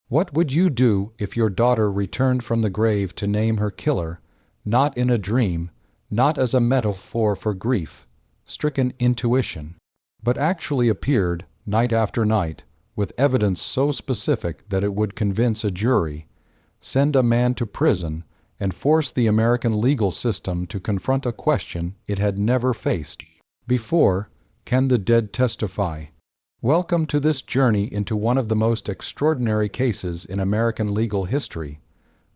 What would you do if your daughter returned from the grave to name her killer, not in a dream, not as a metaphor for grief, stricken intuition, but actually appeared, night after night, with evidence so specific that it would convince a jury, send a man to prison, and force the American legal system to confront a question it had never faced before? Can the dead testify? Welcome to this journey into one of the most extraordinary cases in American legal history.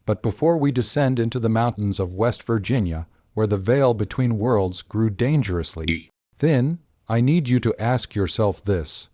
But before we descend into the mountains of West Virginia, where the veil between worlds grew dangerously thin, I need you to ask yourself this: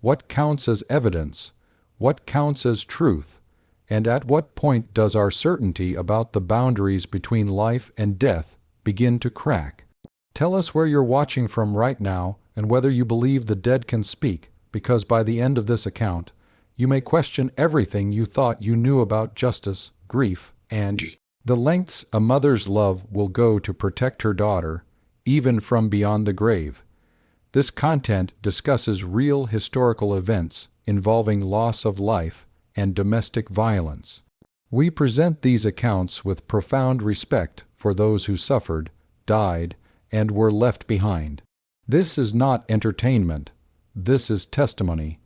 what counts as evidence? What counts as truth? And at what point does our certainty about the boundaries between life and death begin to crack? Tell us where you're watching from right now and whether you believe the dead can speak, because by the end of this account, you may question everything you thought you knew about justice, grief, and the lengths a mother's love will go to protect her daughter, even from beyond the grave. This content discusses real historical events involving loss of life and domestic violence. We present these accounts with profound respect for those who suffered, died, and were left behind. This is not entertainment. This is testimony.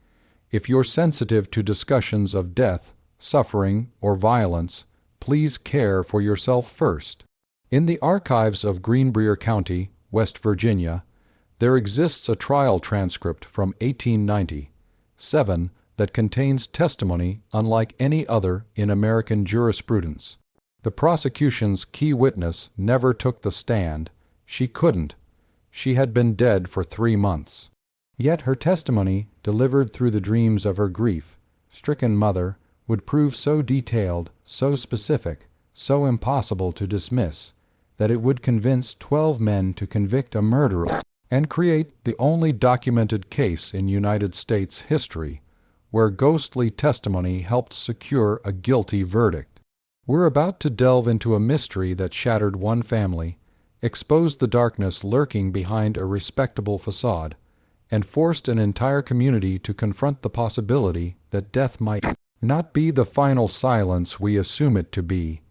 If you're sensitive to discussions of death, suffering, or violence, please care for yourself first. In the archives of Greenbrier County, West Virginia, there exists a trial transcript from 1897 that contains testimony unlike any other in American jurisprudence. The prosecution's key witness never took the stand. She couldn't. She had been dead for 3 months. Yet her testimony, delivered through the dreams of her grief-stricken mother, would prove so detailed, so specific, so impossible to dismiss, that it would convince 12 men to convict a murderer and create the only documented case in United States history where ghostly testimony helped secure a guilty verdict. We're about to delve into a mystery that shattered one family, exposed the darkness lurking behind a respectable facade, and forced an entire community to confront the possibility that death might not be the final silence we assume it to be.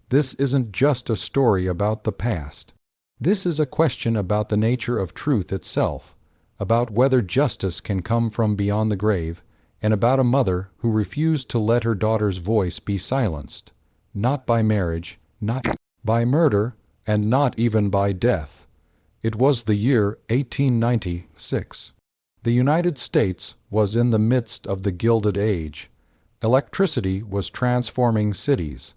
This isn't just a story about the past. This is a question about the nature of truth itself, about whether justice can come from beyond the grave, and about a mother who refused to let her daughter's voice be silenced, not by marriage, not by murder, and not even by death. It was the year 1896. The United States was in the midst of the Gilded Age. Electricity was transforming cities,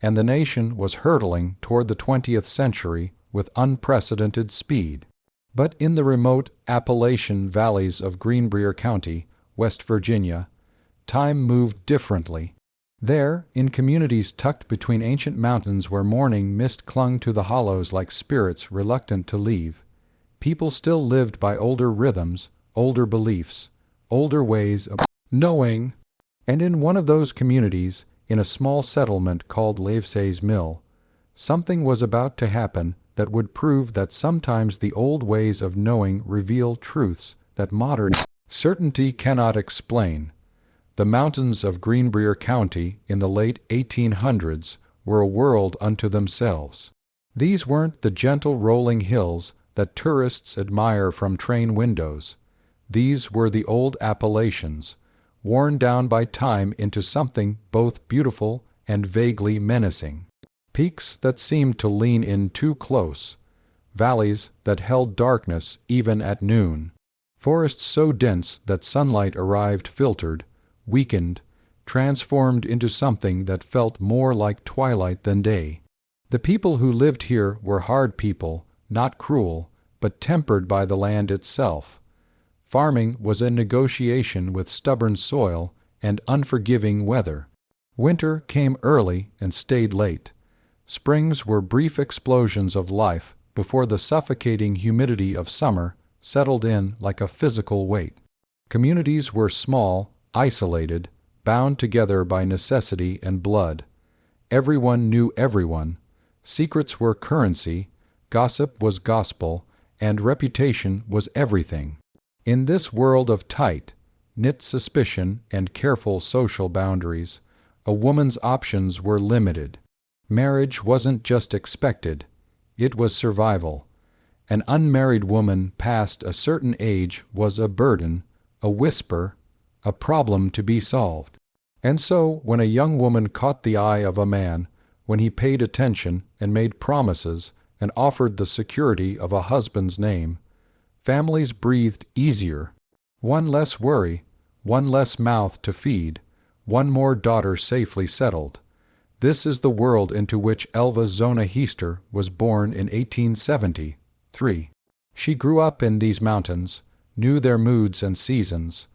and the nation was hurtling toward the 20th century with unprecedented speed. But in the remote Appalachian valleys of Greenbrier County, West Virginia, time moved differently. There, in communities tucked between ancient mountains where morning mist clung to the hollows like spirits reluctant to leave, people still lived by older rhythms, older beliefs, older ways of knowing. And in one of those communities, in a small settlement called Livesey's Mill, something was about to happen that would prove that sometimes the old ways of knowing reveal truths that modern certainty cannot explain. The mountains of Greenbrier County in the late 1800s were a world unto themselves. These weren't the gentle rolling hills that tourists admire from train windows. These were the old Appalachians, worn down by time into something both beautiful and vaguely menacing. Peaks that seemed to lean in too close, valleys that held darkness even at noon, forests so dense that sunlight arrived filtered, weakened, transformed into something that felt more like twilight than day. The people who lived here were hard people, not cruel, but tempered by the land itself. Farming was a negotiation with stubborn soil and unforgiving weather. Winter came early and stayed late. Springs were brief explosions of life before the suffocating humidity of summer settled in like a physical weight. Communities were small, isolated, bound together by necessity and blood. Everyone knew everyone. Secrets were currency, gossip was gospel, and reputation was everything. In this world of tight, knit suspicion, and careful social boundaries, a woman's options were limited. Marriage wasn't just expected, it was survival. An unmarried woman past a certain age was a burden, a whisper, a problem to be solved. And so, when a young woman caught the eye of a man, when he paid attention and made promises and offered the security of a husband's name, families breathed easier. One less worry, one less mouth to feed, one more daughter safely settled. This is the world into which Elva Zona Heaster was born in 1873. She grew up in these mountains, knew their moods and seasons,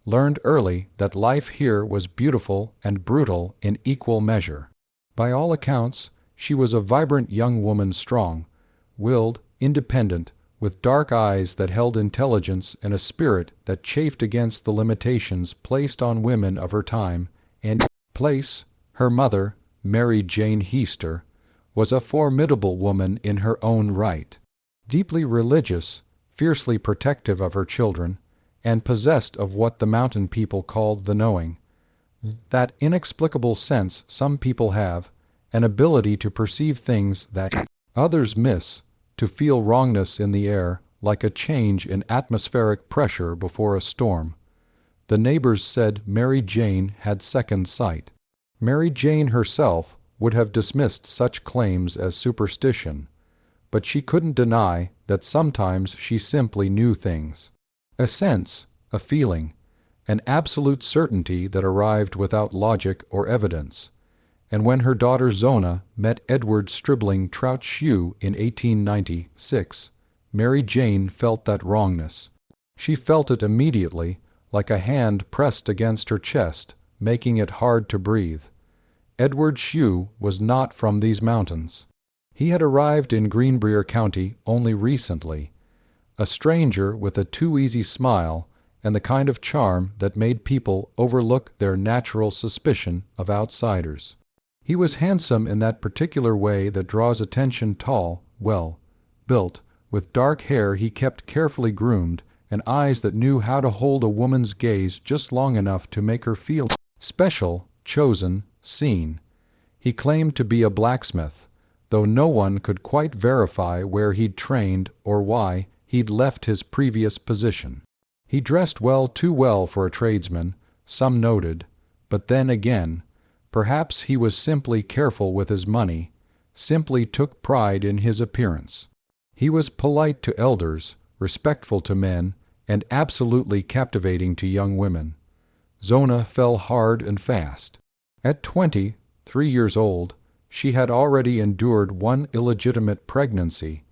learned early that life here was beautiful and brutal in equal measure. By all accounts, she was a vibrant young woman, strong-willed, independent, with dark eyes that held intelligence and a spirit that chafed against the limitations placed on women of her time and place. Her mother, Mary Jane Heaster, was a formidable woman in her own right, deeply religious, fiercely protective of her children, and possessed of what the mountain people called the knowing, that inexplicable sense some people have, an ability to perceive things that others miss, to feel wrongness in the air like a change in atmospheric pressure before a storm. The neighbors said Mary Jane had second sight. Mary Jane herself would have dismissed such claims as superstition, but she couldn't deny that sometimes she simply knew things. A sense, a feeling, an absolute certainty that arrived without logic or evidence. And when her daughter Zona met Edward Stribling Trout Shue in 1896, Mary Jane felt that wrongness. She felt it immediately, like a hand pressed against her chest, making it hard to breathe. Edward Shue was not from these mountains. He had arrived in Greenbrier County only recently, a stranger with a too-easy smile and the kind of charm that made people overlook their natural suspicion of outsiders. He was handsome in that particular way that draws attention, tall, well-built, with dark hair he kept carefully groomed, and eyes that knew how to hold a woman's gaze just long enough to make her feel special, chosen, seen. He claimed to be a blacksmith, though no one could quite verify where he'd trained or why he'd left his previous position. He dressed well, too well for a tradesman, some noted, but then again, perhaps he was simply careful with his money, simply took pride in his appearance. He was polite to elders, respectful to men, and absolutely captivating to young women. Zona fell hard and fast. At 23 years old, she had already endured one illegitimate pregnancy,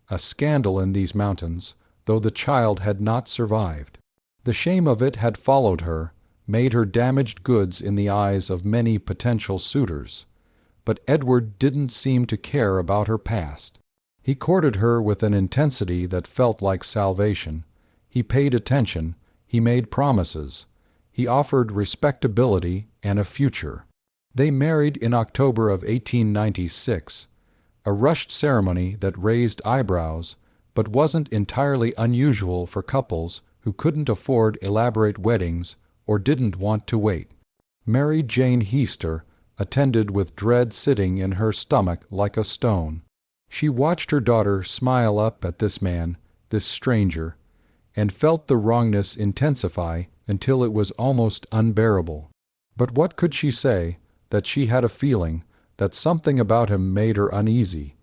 a scandal in these mountains, though the child had not survived. The shame of it had followed her, made her damaged goods in the eyes of many potential suitors. But Edward didn't seem to care about her past. He courted her with an intensity that felt like salvation. He paid attention, he made promises, he offered respectability and a future. They married in October of 1896, a rushed ceremony that raised eyebrows, but wasn't entirely unusual for couples who couldn't afford elaborate weddings or didn't want to wait. Mary Jane Heaster attended with dread sitting in her stomach like a stone. She watched her daughter smile up at this man, this stranger, and felt the wrongness intensify until it was almost unbearable. But what could she say? That she had a feeling, that something about him made her uneasy.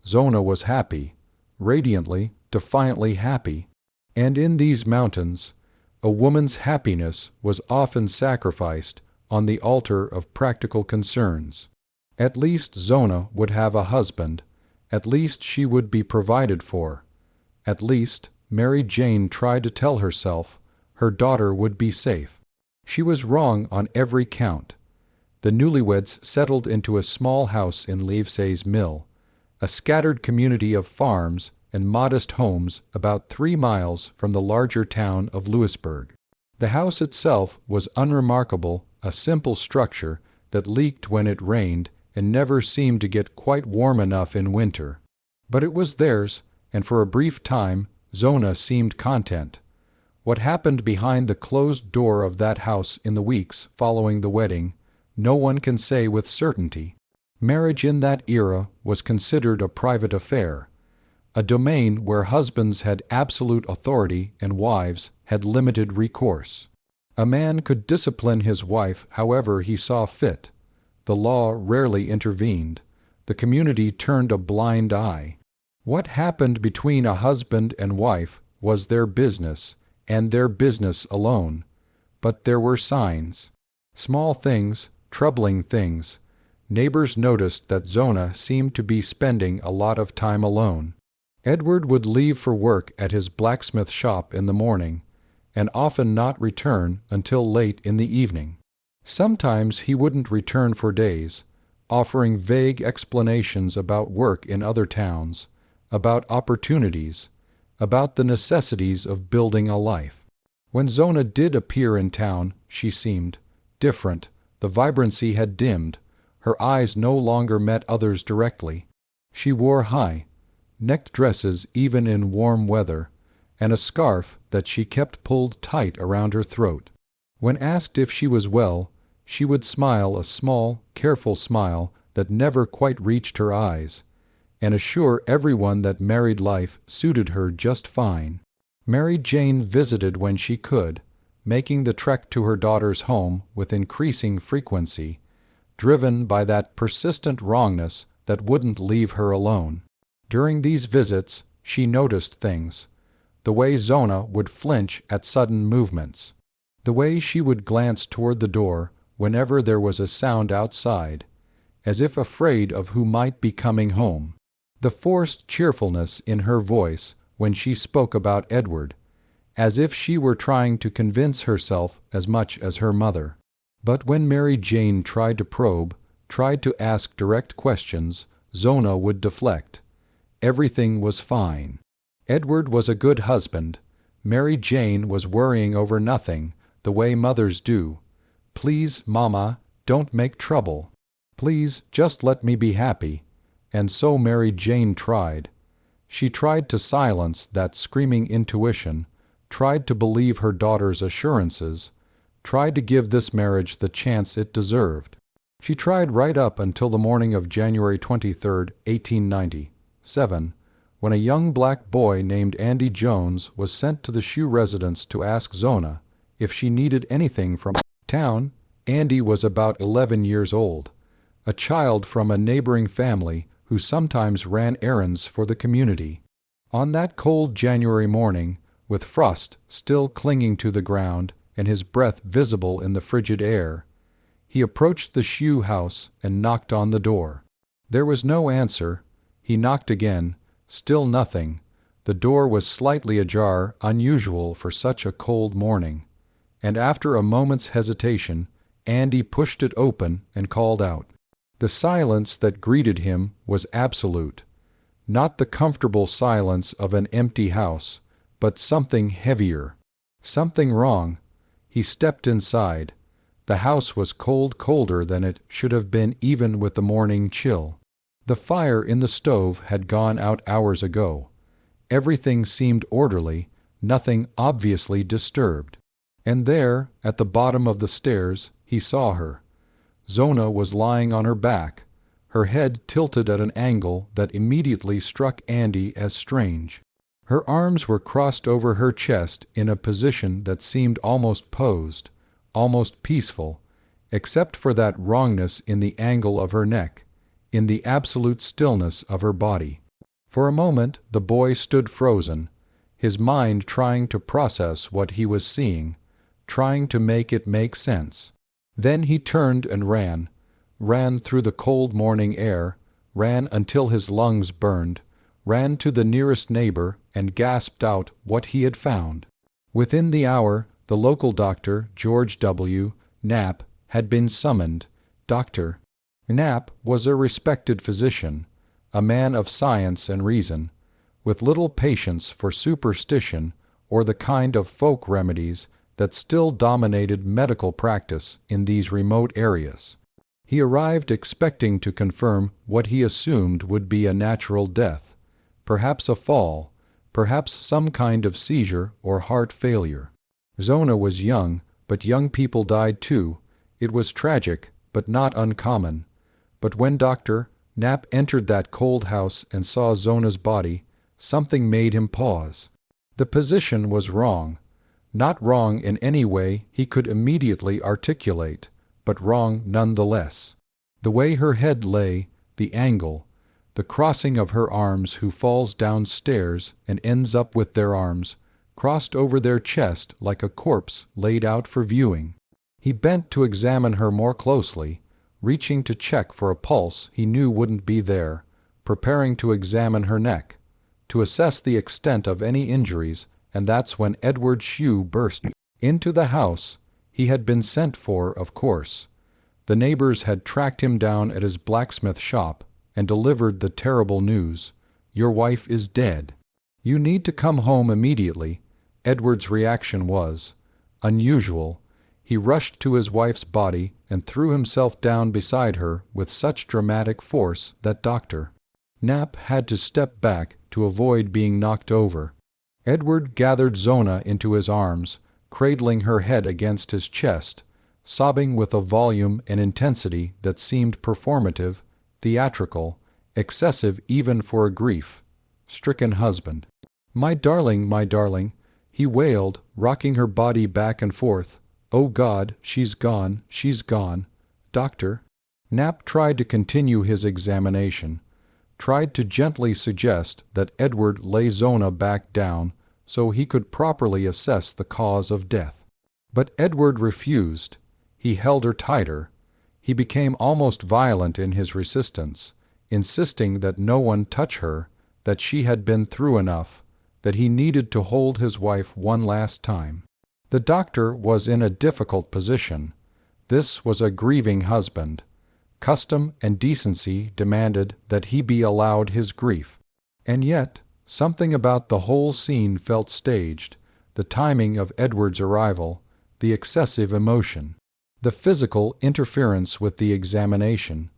Zona was happy, radiantly, defiantly happy, and in these mountains, a woman's happiness was often sacrificed on the altar of practical concerns. At least Zona would have a husband, at least she would be provided for, at least, Mary Jane tried to tell herself, her daughter would be safe. She was wrong on every count. The newlyweds settled into a small house in Livesey's Mill, a scattered community of farms and modest homes about 3 miles from the larger town of Louisburg. The house itself was unremarkable, a simple structure that leaked when it rained and never seemed to get quite warm enough in winter. But it was theirs, and for a brief time Zona seemed content. What happened behind the closed door of that house in the weeks following the wedding, no one can say with certainty. Marriage in that era was considered a private affair, a domain where husbands had absolute authority and wives had limited recourse. A man could discipline his wife however he saw fit. The law rarely intervened. The community turned a blind eye. What happened between a husband and wife was their business, and their business alone. But there were signs. Small things, troubling things. Neighbors noticed that Zona seemed to be spending a lot of time alone. Edward would leave for work at his blacksmith shop in the morning, and often not return until late in the evening. Sometimes he wouldn't return for days, offering vague explanations about work in other towns, about opportunities, about the necessities of building a life. When Zona did appear in town, she seemed different. The vibrancy had dimmed. Her eyes no longer met others directly. She wore high-necked dresses even in warm weather, and a scarf that she kept pulled tight around her throat. When asked if she was well, she would smile a small, careful smile that never quite reached her eyes, and assure everyone that married life suited her just fine. Mary Jane visited when she could, making the trek to her daughter's home with increasing frequency, driven by that persistent wrongness that wouldn't leave her alone. During these visits, she noticed things. The way Zona would flinch at sudden movements. The way she would glance toward the door whenever there was a sound outside, as if afraid of who might be coming home. The forced cheerfulness in her voice when she spoke about Edward, as if she were trying to convince herself as much as her mother. But when Mary Jane tried to probe, tried to ask direct questions, Zona would deflect. Everything was fine. Edward was a good husband. Mary Jane was worrying over nothing, the way mothers do. Please, Mama, don't make trouble. Please, just let me be happy. And so Mary Jane tried. She tried to silence that screaming intuition, tried to believe her daughter's assurances, tried to give this marriage the chance it deserved. She tried right up until the morning of January 23, 1897, when a young black boy named Andy Jones was sent to the Shue residence to ask Zona if she needed anything from town. Andy was about 11 years old, a child from a neighboring family who sometimes ran errands for the community. On that cold January morning, with frost still clinging to the ground and his breath visible in the frigid air, he approached the Shue house and knocked on the door. There was no answer. He knocked again. Still nothing. The door was slightly ajar, unusual for such a cold morning. And after a moment's hesitation, Andy pushed it open and called out. The silence that greeted him was absolute. Not the comfortable silence of an empty house, but something heavier. Something wrong. He stepped inside. The house was cold, colder than it should have been even with the morning chill. The fire in the stove had gone out hours ago. Everything seemed orderly, nothing obviously disturbed. And there, at the bottom of the stairs, he saw her. Zona was lying on her back, her head tilted at an angle that immediately struck Andy as strange. Her arms were crossed over her chest in a position that seemed almost posed, almost peaceful, except for that wrongness in the angle of her neck, in the absolute stillness of her body. For a moment the boy stood frozen, his mind trying to process what he was seeing, trying to make it make sense. Then he turned and ran through the cold morning air, ran until his lungs burned, ran to the nearest neighbor and gasped out what he had found. Within the hour, the local doctor, George W. Knapp, had been summoned. Dr. Knapp was a respected physician, a man of science and reason, with little patience for superstition or the kind of folk remedies that still dominated medical practice in these remote areas. He arrived expecting to confirm what he assumed would be a natural death, perhaps a fall, perhaps some kind of seizure or heart failure. Zona was young, but young people died too. It was tragic, but not uncommon. But when Dr. Knapp entered that cold house and saw Zona's body, something made him pause. The position was wrong. Not wrong in any way he could immediately articulate, but wrong nonetheless. The way her head lay, the angle, the crossing of her arms, who falls downstairs and ends up with their arms crossed over their chest like a corpse laid out for viewing. He bent to examine her more closely, reaching to check for a pulse he knew wouldn't be there, preparing to examine her neck, to assess the extent of any injuries, and that's when Edward Shue burst into the house. He had been sent for, of course. The neighbors had tracked him down at his blacksmith shop and delivered the terrible news. "Your wife is dead. You need to come home immediately." Edward's reaction was unusual. He rushed to his wife's body and threw himself down beside her with such dramatic force that Dr. Knapp had to step back to avoid being knocked over. Edward gathered Zona into his arms, cradling her head against his chest, sobbing with a volume and intensity that seemed performative, theatrical, excessive even for a grief-stricken husband. My darling," he wailed, rocking her body back and forth. "Oh God, she's gone. Dr. Knapp tried to continue his examination, tried to gently suggest that Edward lay Zona back down so he could properly assess the cause of death. But Edward refused. He held her tighter. He became almost violent in his resistance, insisting that no one touch her, that she had been through enough, that he needed to hold his wife one last time. The doctor was in a difficult position. This was a grieving husband. Custom and decency demanded that he be allowed his grief. And yet, something about the whole scene felt staged, the timing of Edward's arrival, the excessive emotion, the physical interference with the examination.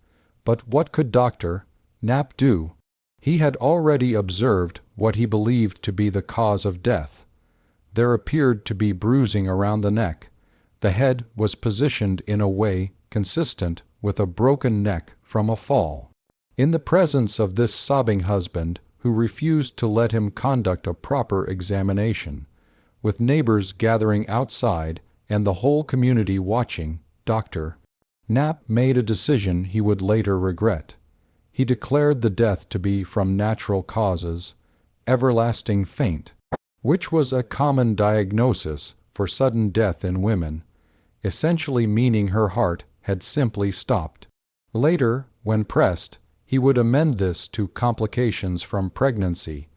But what could Dr. Knapp do? He had already observed what he believed to be the cause of death. There appeared to be bruising around the neck. The head was positioned in a way consistent with a broken neck from a fall. In the presence of this sobbing husband who refused to let him conduct a proper examination, with neighbors gathering outside and the whole community watching, Dr. Knapp made a decision he would later regret. He declared the death to be from natural causes, everlasting faint, which was a common diagnosis for sudden death in women, essentially meaning her heart had simply stopped. Later, when pressed, he would amend this to complications from pregnancy,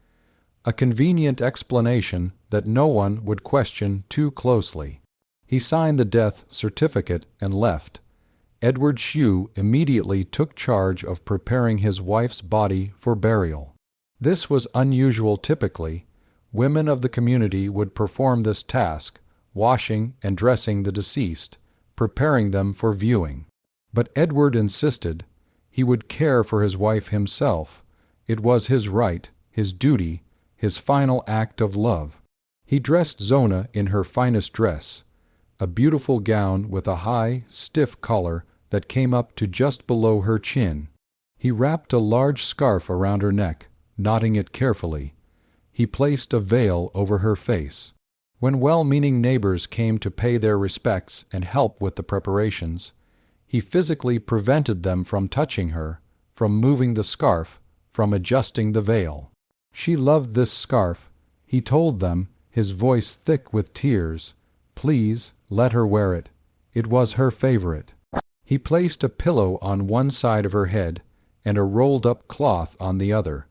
a convenient explanation that no one would question too closely. He signed the death certificate and left. Edward Shue immediately took charge of preparing his wife's body for burial. This was unusual. Typically, women of the community would perform this task, washing and dressing the deceased, preparing them for viewing. But Edward insisted he would care for his wife himself. It was his right, his duty, his final act of love. He dressed Zona in her finest dress, a beautiful gown with a high, stiff collar that came up to just below her chin. He wrapped a large scarf around her neck, knotting it carefully. He placed a veil over her face. When well-meaning neighbors came to pay their respects and help with the preparations, he physically prevented them from touching her, from moving the scarf, from adjusting the veil. She loved this scarf, he told them, his voice thick with tears. Please, let her wear it. It was her favorite. He placed a pillow on one side of her head and a rolled-up cloth on the other,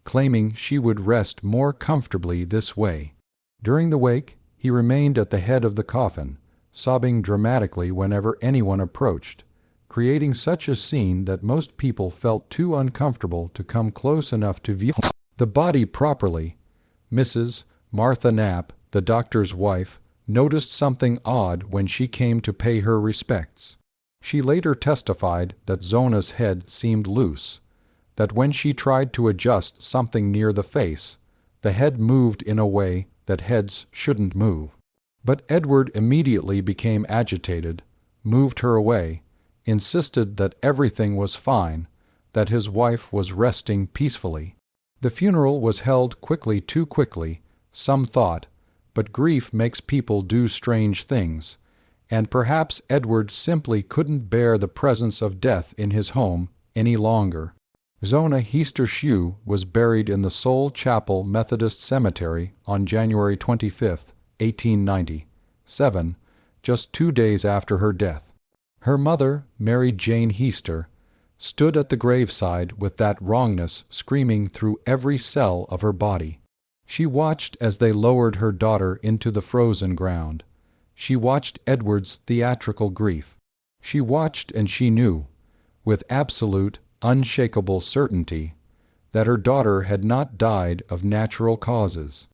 claiming she would rest more comfortably this way. During the wake, he remained at the head of the coffin, sobbing dramatically whenever anyone approached, creating such a scene that most people felt too uncomfortable to come close enough to view the body properly. Mrs. Martha Knapp, the doctor's wife, noticed something odd when she came to pay her respects. She later testified that Zona's head seemed loose, that when she tried to adjust something near the face, the head moved in a way that heads shouldn't move. But Edward immediately became agitated, moved her away, insisted that everything was fine, that his wife was resting peacefully. The funeral was held quickly, too quickly, some thought, but grief makes people do strange things, and perhaps Edward simply couldn't bear the presence of death in his home any longer. Zona Heaster Shue was buried in the Soul Chapel Methodist Cemetery on January 25, 1897, just 2 days after her death. Her mother, Mary Jane Heaster, stood at the graveside with that wrongness screaming through every cell of her body. She watched as they lowered her daughter into the frozen ground. She watched Edward's theatrical grief. She watched and she knew, with absolute, unshakable certainty, that her daughter had not died of natural causes.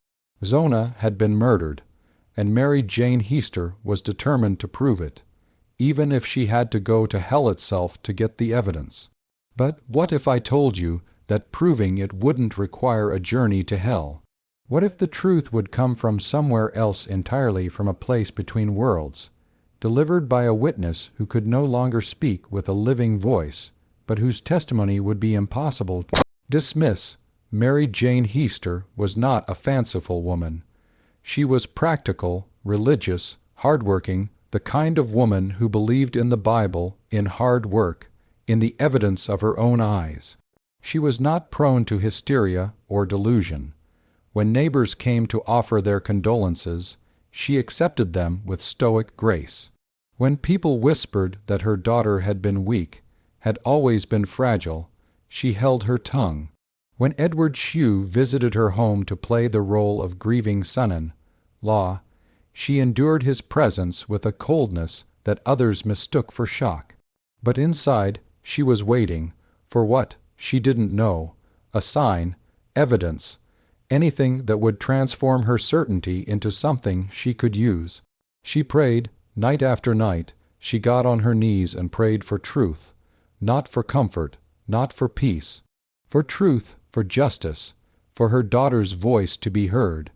Zona had been murdered, and Mary Jane Heaster was determined to prove it, even if she had to go to hell itself to get the evidence. But what if I told you that proving it wouldn't require a journey to hell? What if the truth would come from somewhere else entirely, from a place between worlds, delivered by a witness who could no longer speak with a living voice, but whose testimony would be impossible to dismiss? Mary Jane Heaster was not a fanciful woman. She was practical, religious, hardworking, the kind of woman who believed in the Bible, in hard work, in the evidence of her own eyes. She was not prone to hysteria or delusion. When neighbors came to offer their condolences, she accepted them with stoic grace. When people whispered that her daughter had been weak, had always been fragile, she held her tongue. When Edward Shue visited her home to play the role of grieving son-in-law, she endured his presence with a coldness that others mistook for shock. But inside, she was waiting for what, she didn't know, a sign, evidence, anything that would transform her certainty into something she could use. She prayed, night after night. She got on her knees and prayed for truth, not for comfort, not for peace, for truth, for justice, for her daughter's voice to be heard.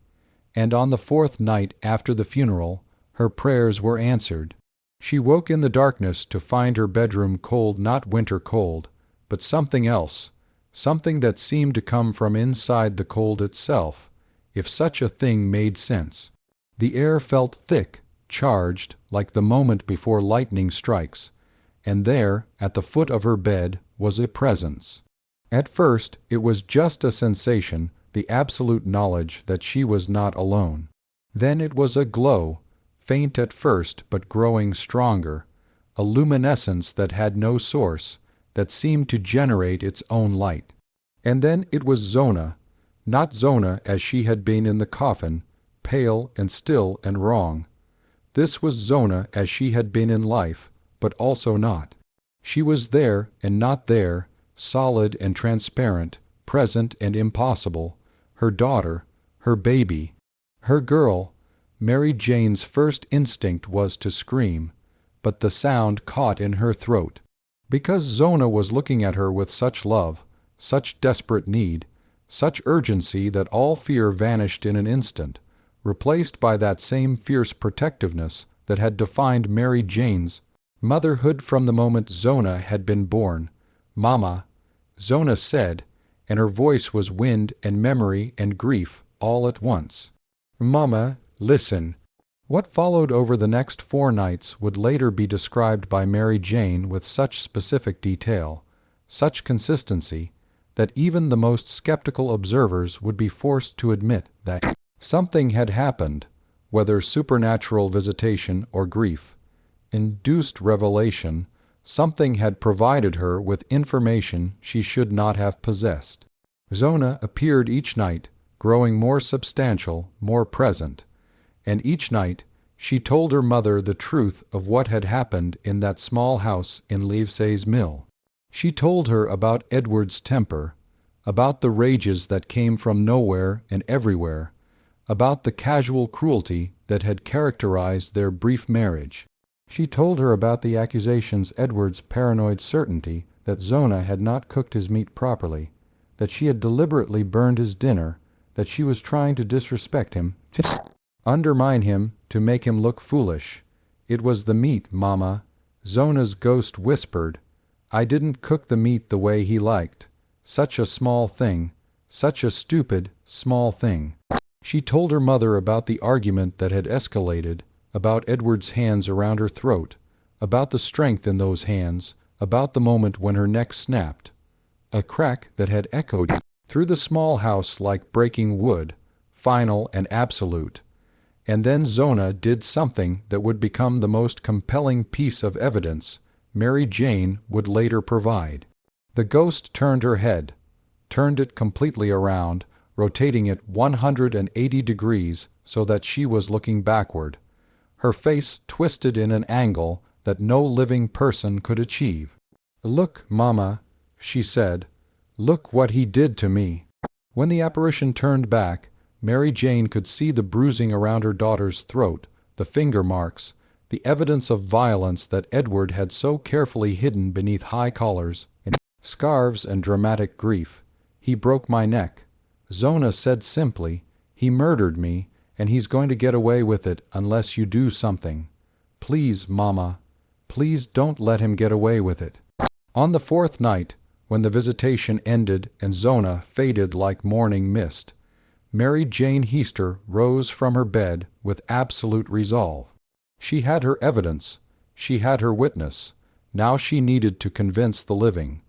And on the 4th night after the funeral, her prayers were answered. She woke in the darkness to find her bedroom cold, not winter cold, but something else, something that seemed to come from inside the cold itself, if such a thing made sense. The air felt thick, charged, like the moment before lightning strikes, and there, at the foot of her bed, was a presence. At first, it was just a sensation, the absolute knowledge that she was not alone. Then it was a glow, faint at first but growing stronger, a luminescence that had no source, that seemed to generate its own light. And then it was Zona, not Zona as she had been in the coffin, pale and still and wrong. This was Zona as she had been in life, but also not. She was there and not there, solid and transparent, present and impossible, her daughter, her baby, her girl. Mary Jane's first instinct was to scream, but the sound caught in her throat. Because Zona was looking at her with such love, such desperate need, such urgency that all fear vanished in an instant, replaced by that same fierce protectiveness that had defined Mary Jane's motherhood from the moment Zona had been born. "Mama," Zona said, and her voice was wind and memory and grief all at once. "Mama, listen." What followed over the next 4 nights would later be described by Mary Jane with such specific detail, such consistency, that even the most skeptical observers would be forced to admit that something had happened, whether supernatural visitation or grief-induced revelation. Something had provided her with information she should not have possessed. Zona appeared each night, growing more substantial, more present, and each night she told her mother the truth of what had happened in that small house in Livesey's Mill. She told her about Edward's temper, about the rages that came from nowhere and everywhere, about the casual cruelty that had characterized their brief marriage. She told her about the accusations, Edward's paranoid certainty that Zona had not cooked his meat properly, that she had deliberately burned his dinner, that she was trying to disrespect him. Undermine him to make him look foolish. It was the meat, Mama. Zona's ghost whispered. I didn't cook the meat the way he liked. Such a small thing. Such a stupid, small thing. She told her mother about the argument that had escalated, about Edward's hands around her throat, about the strength in those hands, about the moment when her neck snapped. A crack that had echoed through the small house like breaking wood, final and absolute. And then Zona did something that would become the most compelling piece of evidence Mary Jane would later provide. The ghost turned her head, turned it completely around, rotating it 180 degrees so that she was looking backward, her face twisted in an angle that no living person could achieve. Look, Mama, she said. Look what he did to me. When the apparition turned back, Mary Jane could see the bruising around her daughter's throat, the finger marks, the evidence of violence that Edward had so carefully hidden beneath high collars and scarves and dramatic grief. He broke my neck. Zona said simply, he murdered me, and he's going to get away with it unless you do something. Please, Mama, please don't let him get away with it. On the fourth night, when the visitation ended and Zona faded like morning mist, Mary Jane Heaster rose from her bed with absolute resolve. She had her evidence. She had her witness. Now she needed to convince the living.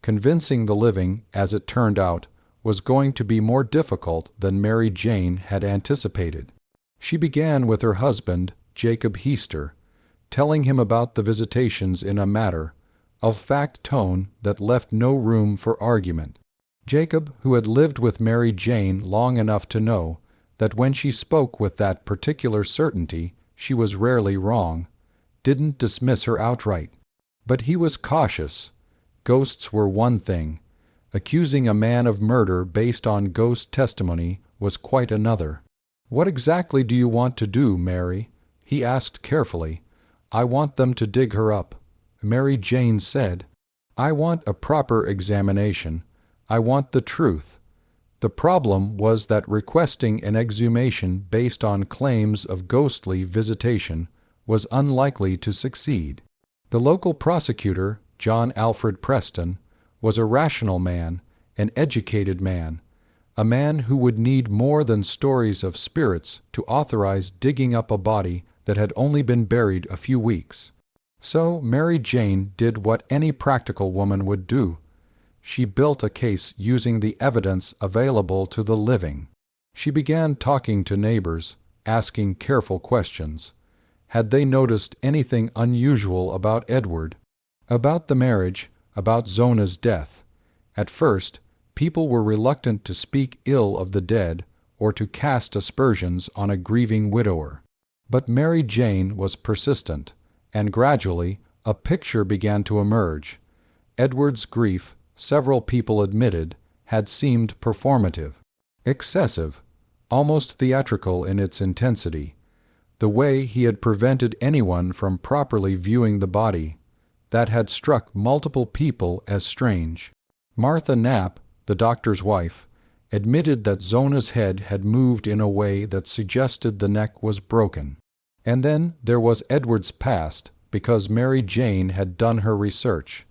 Convincing the living, as it turned out, was going to be more difficult than Mary Jane had anticipated. She began with her husband, Jacob Heaster, telling him about the visitations in a matter-of-fact tone that left no room for argument. Jacob, who had lived with Mary Jane long enough to know that when she spoke with that particular certainty she was rarely wrong, didn't dismiss her outright. But he was cautious. Ghosts were one thing. Accusing a man of murder based on ghost testimony was quite another. What exactly do you want to do, Mary? He asked carefully. I want them to dig her up. Mary Jane said, I want a proper examination. I want the truth. The problem was that requesting an exhumation based on claims of ghostly visitation was unlikely to succeed. The local prosecutor, John Alfred Preston, was a rational man, an educated man, a man who would need more than stories of spirits to authorize digging up a body that had only been buried a few weeks. So Mary Jane did what any practical woman would do. She built a case using the evidence available to the living. She began talking to neighbors, asking careful questions. Had they noticed anything unusual about Edward, about the marriage, about Zona's death? At first, people were reluctant to speak ill of the dead or to cast aspersions on a grieving widower. But Mary Jane was persistent, and gradually a picture began to emerge. Edward's grief, several people admitted, had seemed performative, excessive, almost theatrical in its intensity. The way he had prevented anyone from properly viewing the body, that had struck multiple people as strange. Martha Knapp, the doctor's wife, admitted that Zona's head had moved in a way that suggested the neck was broken. And then there was Edward's past, because Mary Jane had done her research.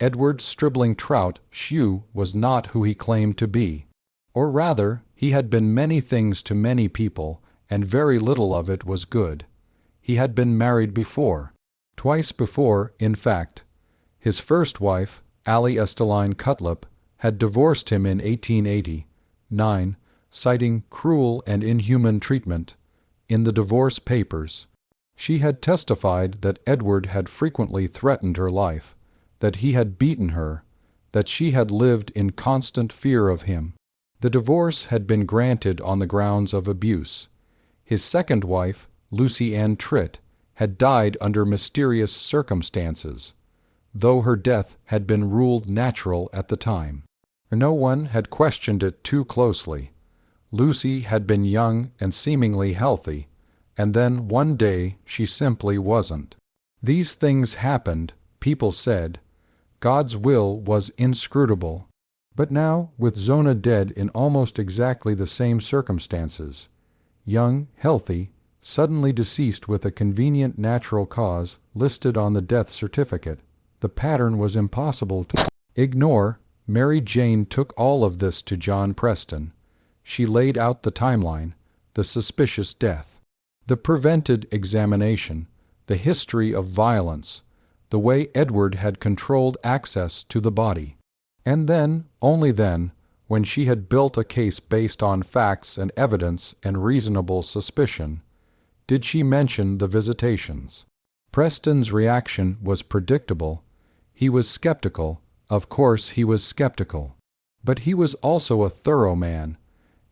Edward Stribling Trout Shue was not who he claimed to be. Or rather, he had been many things to many people, and very little of it was good. He had been married before. Twice before, in fact. His first wife, Allie Esteline Cutlip, had divorced him in 1889, citing cruel and inhuman treatment. In the divorce papers, she had testified that Edward had frequently threatened her life, that he had beaten her, that she had lived in constant fear of him. The divorce had been granted on the grounds of abuse. His second wife, Lucy Ann Tritt, had died under mysterious circumstances, though her death had been ruled natural at the time. No one had questioned it too closely. Lucy had been young and seemingly healthy, and then one day she simply wasn't. These things happened, people said. God's will was inscrutable. But now, with Zona dead in almost exactly the same circumstances, young, healthy, suddenly deceased with a convenient natural cause listed on the death certificate. The pattern was impossible to ignore. Mary Jane took all of this to John Preston. She laid out the timeline, the suspicious death, the prevented examination, the history of violence, the way Edward had controlled access to the body. And then, only then, when she had built a case based on facts and evidence and reasonable suspicion, did she mention the visitations. Preston's reaction was predictable. He was skeptical. Of course he was skeptical. But he was also a thorough man,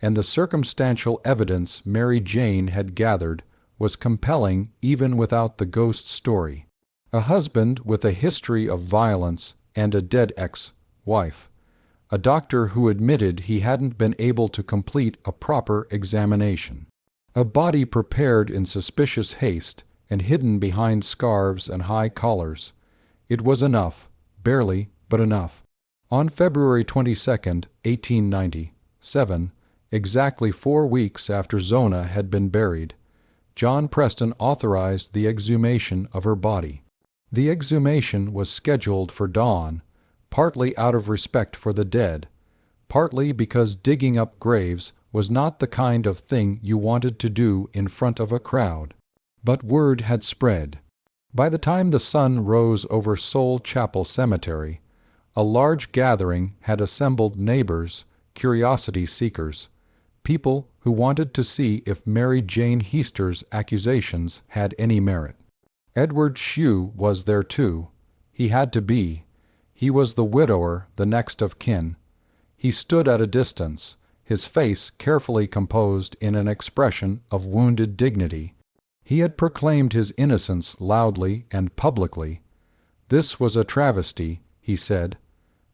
and the circumstantial evidence Mary Jane had gathered was compelling even without the ghost story. A husband with a history of violence and a dead ex-wife. A doctor who admitted he hadn't been able to complete a proper examination. A body prepared in suspicious haste and hidden behind scarves and high collars. It was enough, barely, but enough. On February 22, 1897, exactly 4 weeks after Zona had been buried, John Preston authorized the exhumation of her body. The exhumation was scheduled for dawn, partly out of respect for the dead, partly because digging up graves was not the kind of thing you wanted to do in front of a crowd. But word had spread. By the time the sun rose over Soul Chapel Cemetery, a large gathering had assembled, neighbors, curiosity seekers, people who wanted to see if Mary Jane Heaster's accusations had any merit. Edward Shue was there too. He had to be. He was the widower, the next of kin. He stood at a distance, his face carefully composed in an expression of wounded dignity. He had proclaimed his innocence loudly and publicly. This was a travesty, he said,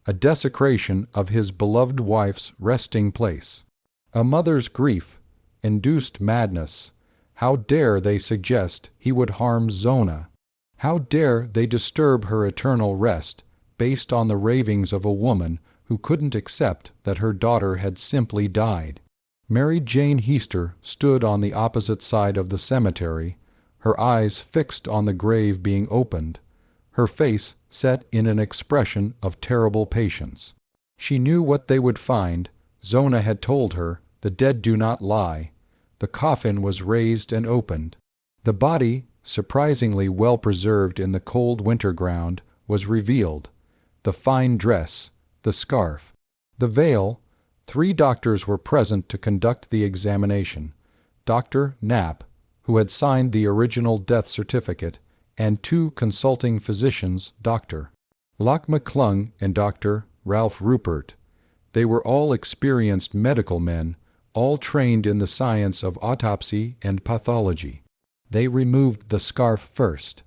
a desecration of his beloved wife's resting place. A mother's grief-induced madness. How dare they suggest he would harm Zona? How dare they disturb her eternal rest based on the ravings of a woman who couldn't accept that her daughter had simply died? Mary Jane Heaster stood on the opposite side of the cemetery, her eyes fixed on the grave being opened, her face set in an expression of terrible patience. She knew what they would find. Zona had told her, the dead do not lie. The coffin was raised and opened. The body, surprisingly well preserved in the cold winter ground, was revealed. The fine dress, the scarf, the veil. 3 doctors were present to conduct the examination. Dr. Knapp, who had signed the original death certificate, and 2 consulting physicians, Dr. Locke McClung and Dr. Ralph Rupert. They were all experienced medical men, all trained in the science of autopsy and pathology. They removed the scarf first.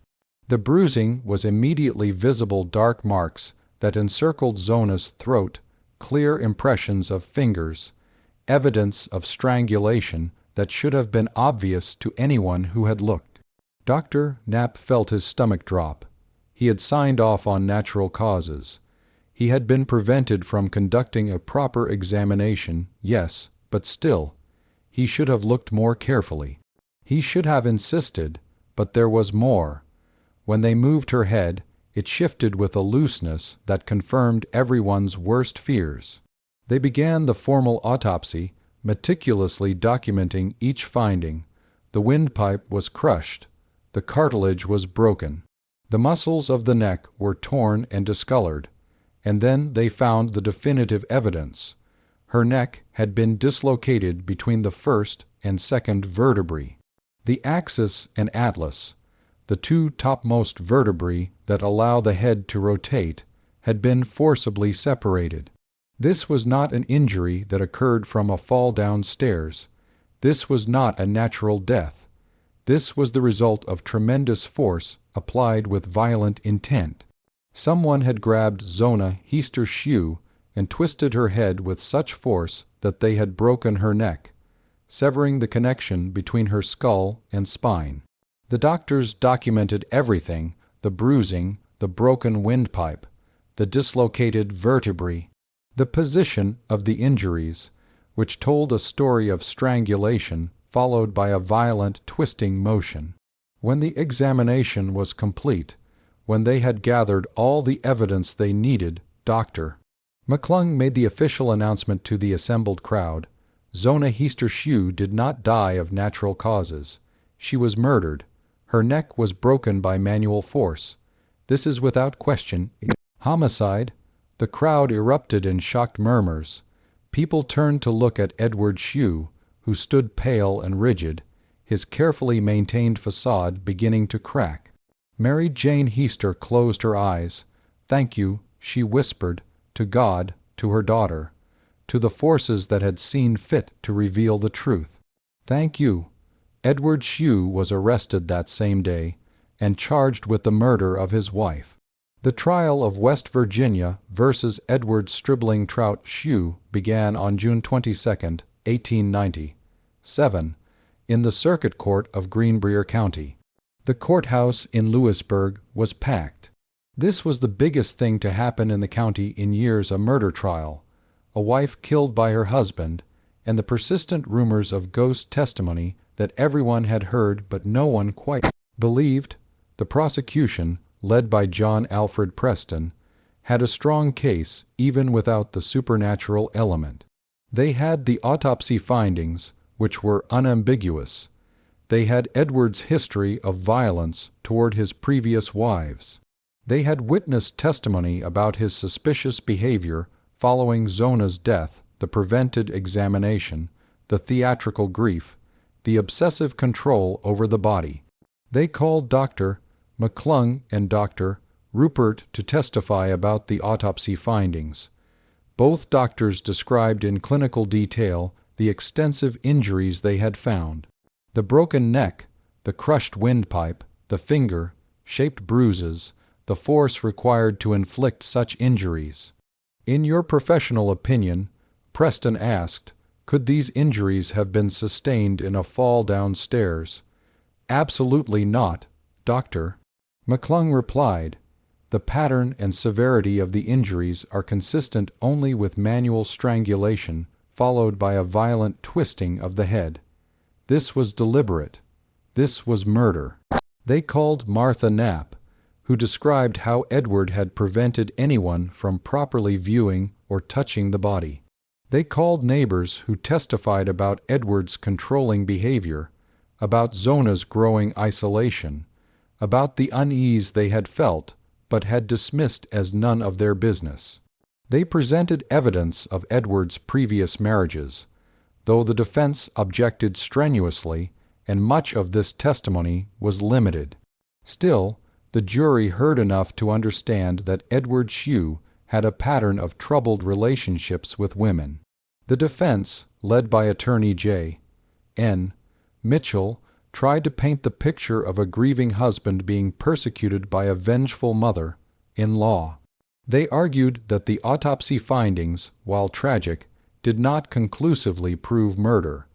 The bruising was immediately visible, dark marks that encircled Zona's throat, clear impressions of fingers, evidence of strangulation that should have been obvious to anyone who had looked. Dr. Knapp felt his stomach drop. He had signed off on natural causes. He had been prevented from conducting a proper examination, yes, but still, he should have looked more carefully. He should have insisted, but there was more. When they moved her head, it shifted with a looseness that confirmed everyone's worst fears. They began the formal autopsy, meticulously documenting each finding. The windpipe was crushed. The cartilage was broken. The muscles of the neck were torn and discolored. And then they found the definitive evidence. Her neck had been dislocated between the first and second vertebrae. The axis and atlas, the 2 topmost vertebrae that allow the head to rotate, had been forcibly separated. This was not an injury that occurred from a fall downstairs. This was not a natural death. This was the result of tremendous force applied with violent intent. Someone had grabbed Zona Heaster Shue and twisted her head with such force that they had broken her neck, severing the connection between her skull and spine. The doctors documented everything: the bruising, the broken windpipe, the dislocated vertebrae, the position of the injuries, which told a story of strangulation followed by a violent twisting motion. When the examination was complete, when they had gathered all the evidence they needed, Dr. McClung made the official announcement to the assembled crowd. Zona Heaster Shue did not die of natural causes. She was murdered. Her neck was broken by manual force. This is without question homicide. The crowd erupted in shocked murmurs. People turned to look at Edward Shue, who stood pale and rigid, his carefully maintained facade beginning to crack. Mary Jane Heaster closed her eyes. "Thank you," she whispered, to God, to her daughter, to the forces that had seen fit to reveal the truth. "Thank you." Edward Shue was arrested that same day and charged with the murder of his wife. The trial of West Virginia versus Edward Stribling Trout Shue began on June 22, 1897, in the Circuit Court of Greenbrier County. The courthouse in Lewisburg was packed. This was the biggest thing to happen in the county in years: a murder trial, a wife killed by her husband, and the persistent rumors of ghost testimony that everyone had heard but no one quite believed. The prosecution, led by John Alfred Preston, had a strong case even without the supernatural element. They had the autopsy findings, which were unambiguous. They had Edward's history of violence toward his previous wives. They had witnessed testimony about his suspicious behavior following Zona's death, the prevented examination, the theatrical grief, the obsessive control over the body. They called Dr. McClung and Dr. Rupert to testify about the autopsy findings. Both doctors described in clinical detail the extensive injuries they had found: the broken neck, the crushed windpipe, the finger-shaped bruises, the force required to inflict such injuries. "In your professional opinion," Preston asked, "could these injuries have been sustained in a fall downstairs?" "Absolutely not, Dr. McClung replied. "The pattern and severity of the injuries are consistent only with manual strangulation followed by a violent twisting of the head. This was deliberate. This was murder." They called Martha Knapp, who described how Edward had prevented anyone from properly viewing or touching the body. They called neighbors who testified about Edward's controlling behavior, about Zona's growing isolation, about the unease they had felt but had dismissed as none of their business. They presented evidence of Edward's previous marriages, though the defense objected strenuously, and much of this testimony was limited. Still, the jury heard enough to understand that Edward Shue had a pattern of troubled relationships with women. The defense, led by attorney J. N. Mitchell, tried to paint the picture of a grieving husband being persecuted by a vengeful mother-in-law. They argued that the autopsy findings, while tragic, did not conclusively prove murder.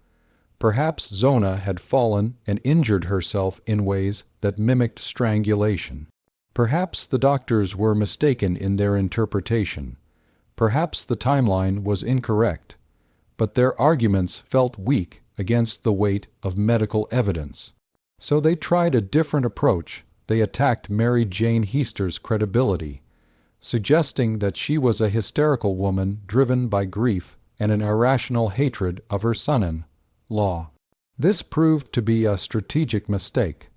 Perhaps Zona had fallen and injured herself in ways that mimicked strangulation. Perhaps the doctors were mistaken in their interpretation. Perhaps the timeline was incorrect. But their arguments felt weak against the weight of medical evidence. So they tried a different approach. They attacked Mary Jane Heaster's credibility, suggesting that she was a hysterical woman driven by grief and an irrational hatred of her son-in-law. This proved to be a strategic mistake,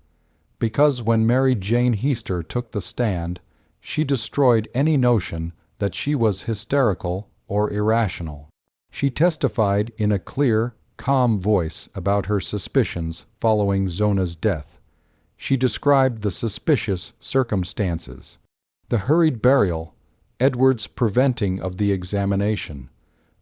because when Mary Jane Heaster took the stand, she destroyed any notion that she was hysterical or irrational. She testified in a clear, calm voice about her suspicions following Zona's death. She described the suspicious circumstances: the hurried burial, Edward's preventing of the examination,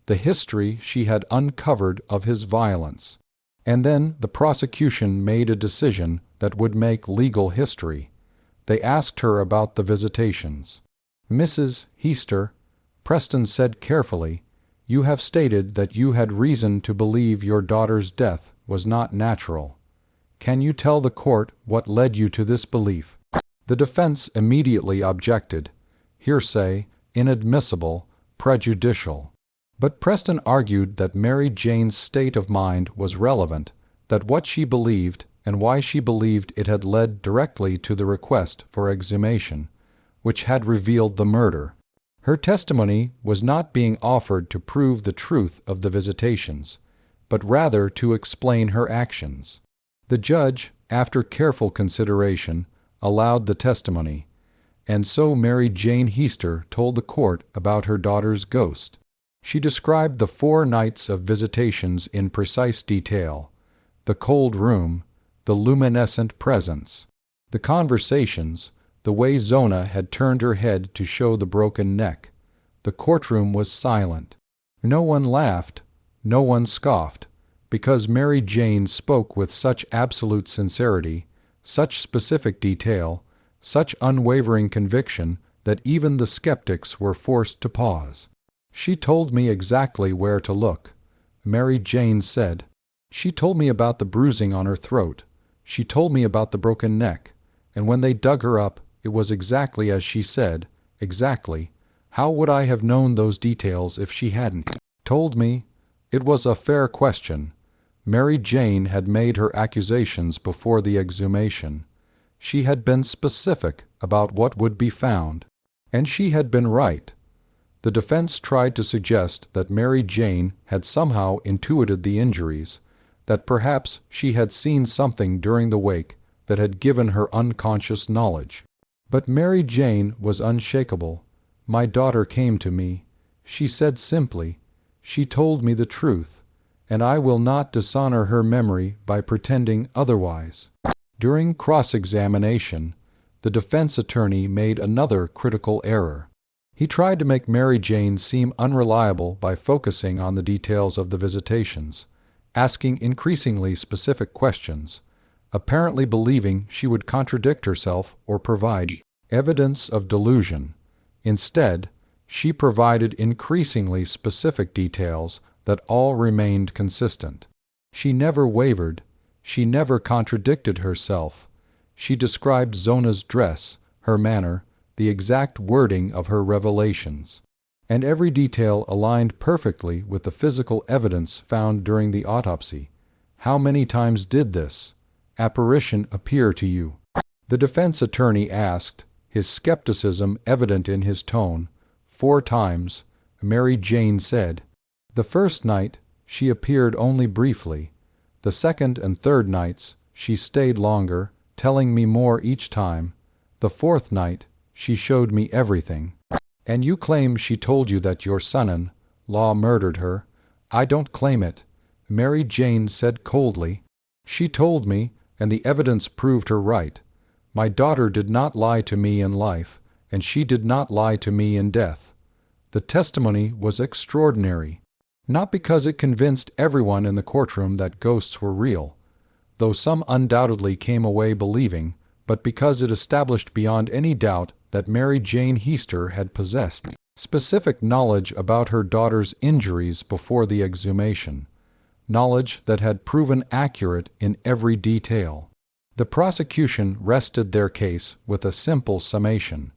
the history she had uncovered of his violence. And then the prosecution made a decision that would make legal history. They asked her about the visitations. "Mrs. Heaster," Preston said carefully, "you have stated that you had reason to believe your daughter's death was not natural. Can you tell the court what led you to this belief?" The defense immediately objected. Hearsay, inadmissible, prejudicial. But Preston argued that Mary Jane's state of mind was relevant, that what she believed and why she believed it had led directly to the request for exhumation, which had revealed the murder. Her testimony was not being offered to prove the truth of the visitations, but rather to explain her actions. The judge, after careful consideration, allowed the testimony, and so Mary Jane Heaster told the court about her daughter's ghost. She described the 4 nights of visitations in precise detail: the cold room, the luminescent presence, the conversations, the way Zona had turned her head to show the broken neck. The courtroom was silent. No one laughed, no one scoffed, because Mary Jane spoke with such absolute sincerity, such specific detail, such unwavering conviction that even the skeptics were forced to pause. "She told me exactly where to look," Mary Jane said. "She told me about the bruising on her throat. She told me about the broken neck. And when they dug her up, it was exactly as she said, exactly. How would I have known those details if she hadn't told me?" It was a fair question. Mary Jane had made her accusations before the exhumation. She had been specific about what would be found, and she had been right. The defense tried to suggest that Mary Jane had somehow intuited the injuries, that perhaps she had seen something during the wake that had given her unconscious knowledge. But Mary Jane was unshakable. "My daughter came to me. She said simply, she told me the truth, and I will not dishonor her memory by pretending otherwise." During cross-examination, the defense attorney made another critical error. He tried to make Mary Jane seem unreliable by focusing on the details of the visitations, asking increasingly specific questions, apparently believing she would contradict herself or provide evidence of delusion. Instead, she provided increasingly specific details that all remained consistent. She never wavered. She never contradicted herself. She described Zona's dress, her manner, the exact wording of her revelations, and every detail aligned perfectly with the physical evidence found during the autopsy. "How many times did this apparition appear to you?" the defense attorney asked, his skepticism evident in his tone. "4 times," Mary Jane said. "The first night, she appeared only briefly. The second and third nights, she stayed longer, telling me more each time. The 4th night, she showed me everything." "And you claim she told you that your son-in-law murdered her?" "I don't claim it," Mary Jane said coldly. "She told me, and the evidence proved her right. My daughter did not lie to me in life, and she did not lie to me in death." The testimony was extraordinary, not because it convinced everyone in the courtroom that ghosts were real, though some undoubtedly came away believing, but because it established beyond any doubt that Mary Jane Heaster had possessed specific knowledge about her daughter's injuries before the exhumation, knowledge that had proven accurate in every detail. The prosecution rested their case with a simple summation: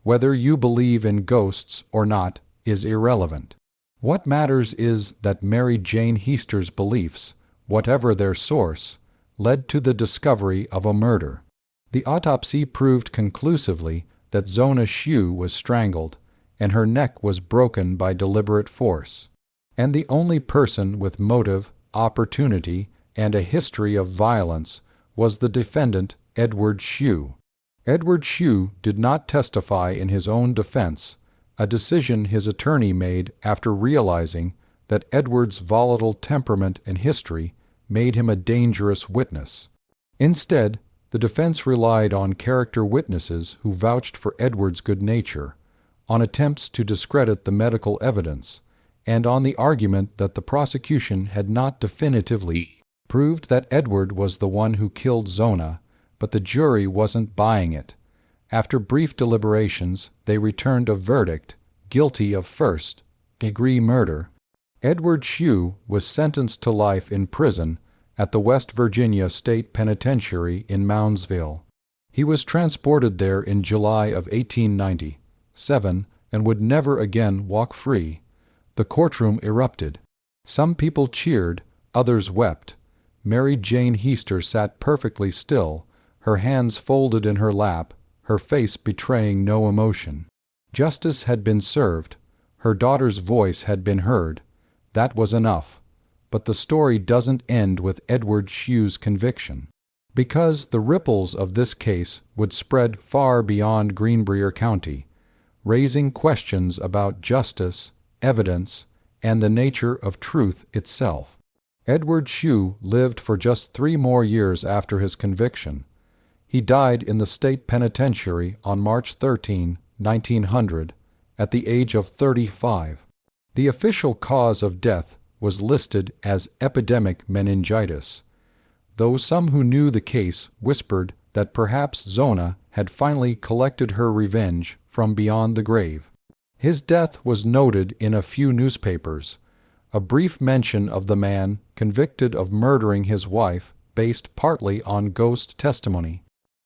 whether you believe in ghosts or not is irrelevant. What matters is that Mary Jane Heaster's beliefs, whatever their source, led to the discovery of a murder. The autopsy proved conclusively that Zona Shue was strangled, and her neck was broken by deliberate force. And the only person with motive, opportunity, and a history of violence was the defendant, Edward Shue. Edward Shue did not testify in his own defense, a decision his attorney made after realizing that Edward's volatile temperament and history made him a dangerous witness. Instead, the defense relied on character witnesses who vouched for Edward's good nature, on attempts to discredit the medical evidence, and on the argument that the prosecution had not definitively proved that Edward was the one who killed Zona, but the jury wasn't buying it. After brief deliberations, they returned a verdict, guilty of first-degree murder. Edward Shue was sentenced to life in prison at the West Virginia State Penitentiary in Moundsville. He was transported there in July of 1897 and would never again walk free. The courtroom erupted. Some people cheered, others wept. Mary Jane Heaster sat perfectly still, her hands folded in her lap, her face betraying no emotion. Justice had been served. Her daughter's voice had been heard. That was enough. But the story doesn't end with Edward Shue's conviction. Because the ripples of this case would spread far beyond Greenbrier County, raising questions about justice, evidence, and the nature of truth itself. Edward Shue lived for just 3 more years after his conviction. He died in the state penitentiary on March 13, 1900, at the age of 35. The official cause of death was listed as epidemic meningitis, though some who knew the case whispered that perhaps Zona had finally collected her revenge from beyond the grave. His death was noted in a few newspapers, a brief mention of the man convicted of murdering his wife based partly on ghost testimony.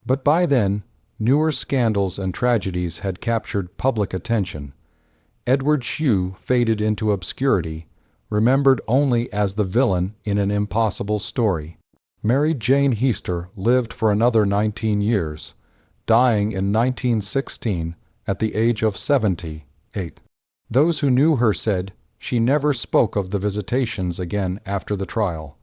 But by then, newer scandals and tragedies had captured public attention. Edward Shue faded into obscurity, remembered only as the villain in an impossible story. Mary Jane Heaster lived for another 19 years, dying in 1916 at the age of 78. Those who knew her said she never spoke of the visitations again after the trial.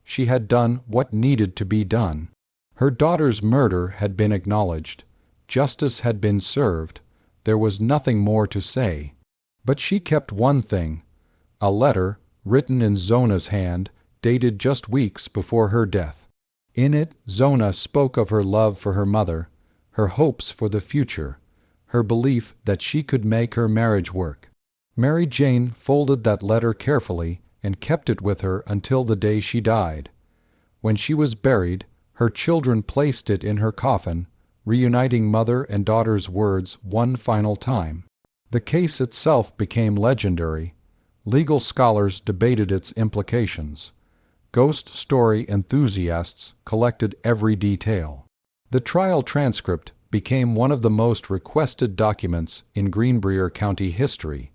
She had done what needed to be done. Her daughter's murder had been acknowledged. Justice had been served. There was nothing more to say. But she kept one thing, a letter written in Zona's hand, dated just weeks before her death. In it, Zona spoke of her love for her mother, her hopes for the future, her belief that she could make her marriage work. Mary Jane folded that letter carefully and kept it with her until the day she died. When she was buried, her children placed it in her coffin, reuniting mother and daughter's words one final time. The case itself became legendary. Legal scholars debated its implications. Ghost story enthusiasts collected every detail. The trial transcript became one of the most requested documents in Greenbrier County history,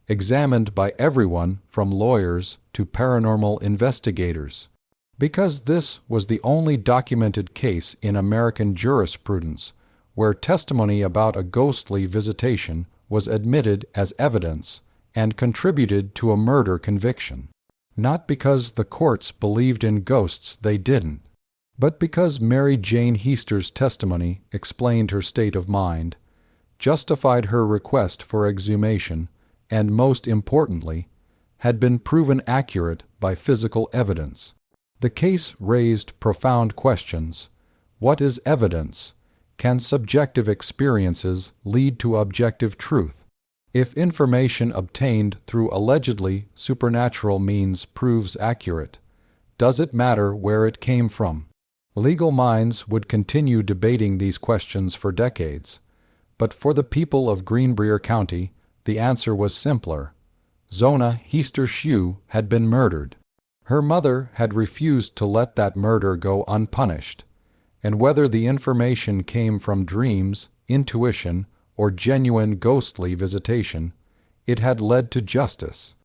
examined by everyone from lawyers to paranormal investigators. Because this was the only documented case in American jurisprudence where testimony about a ghostly visitation was admitted as evidence and contributed to a murder conviction. Not because the courts believed in ghosts, they didn't, but because Mary Jane Heaster's testimony explained her state of mind, justified her request for exhumation, and most importantly, had been proven accurate by physical evidence. The case raised profound questions. What is evidence? Can subjective experiences lead to objective truth? If information obtained through allegedly supernatural means proves accurate, does it matter where it came from? Legal minds would continue debating these questions for decades, but for the people of Greenbrier County, the answer was simpler. Zona Heaster Shue had been murdered. Her mother had refused to let that murder go unpunished, and whether the information came from dreams, intuition, or genuine ghostly visitation, it had led to justice.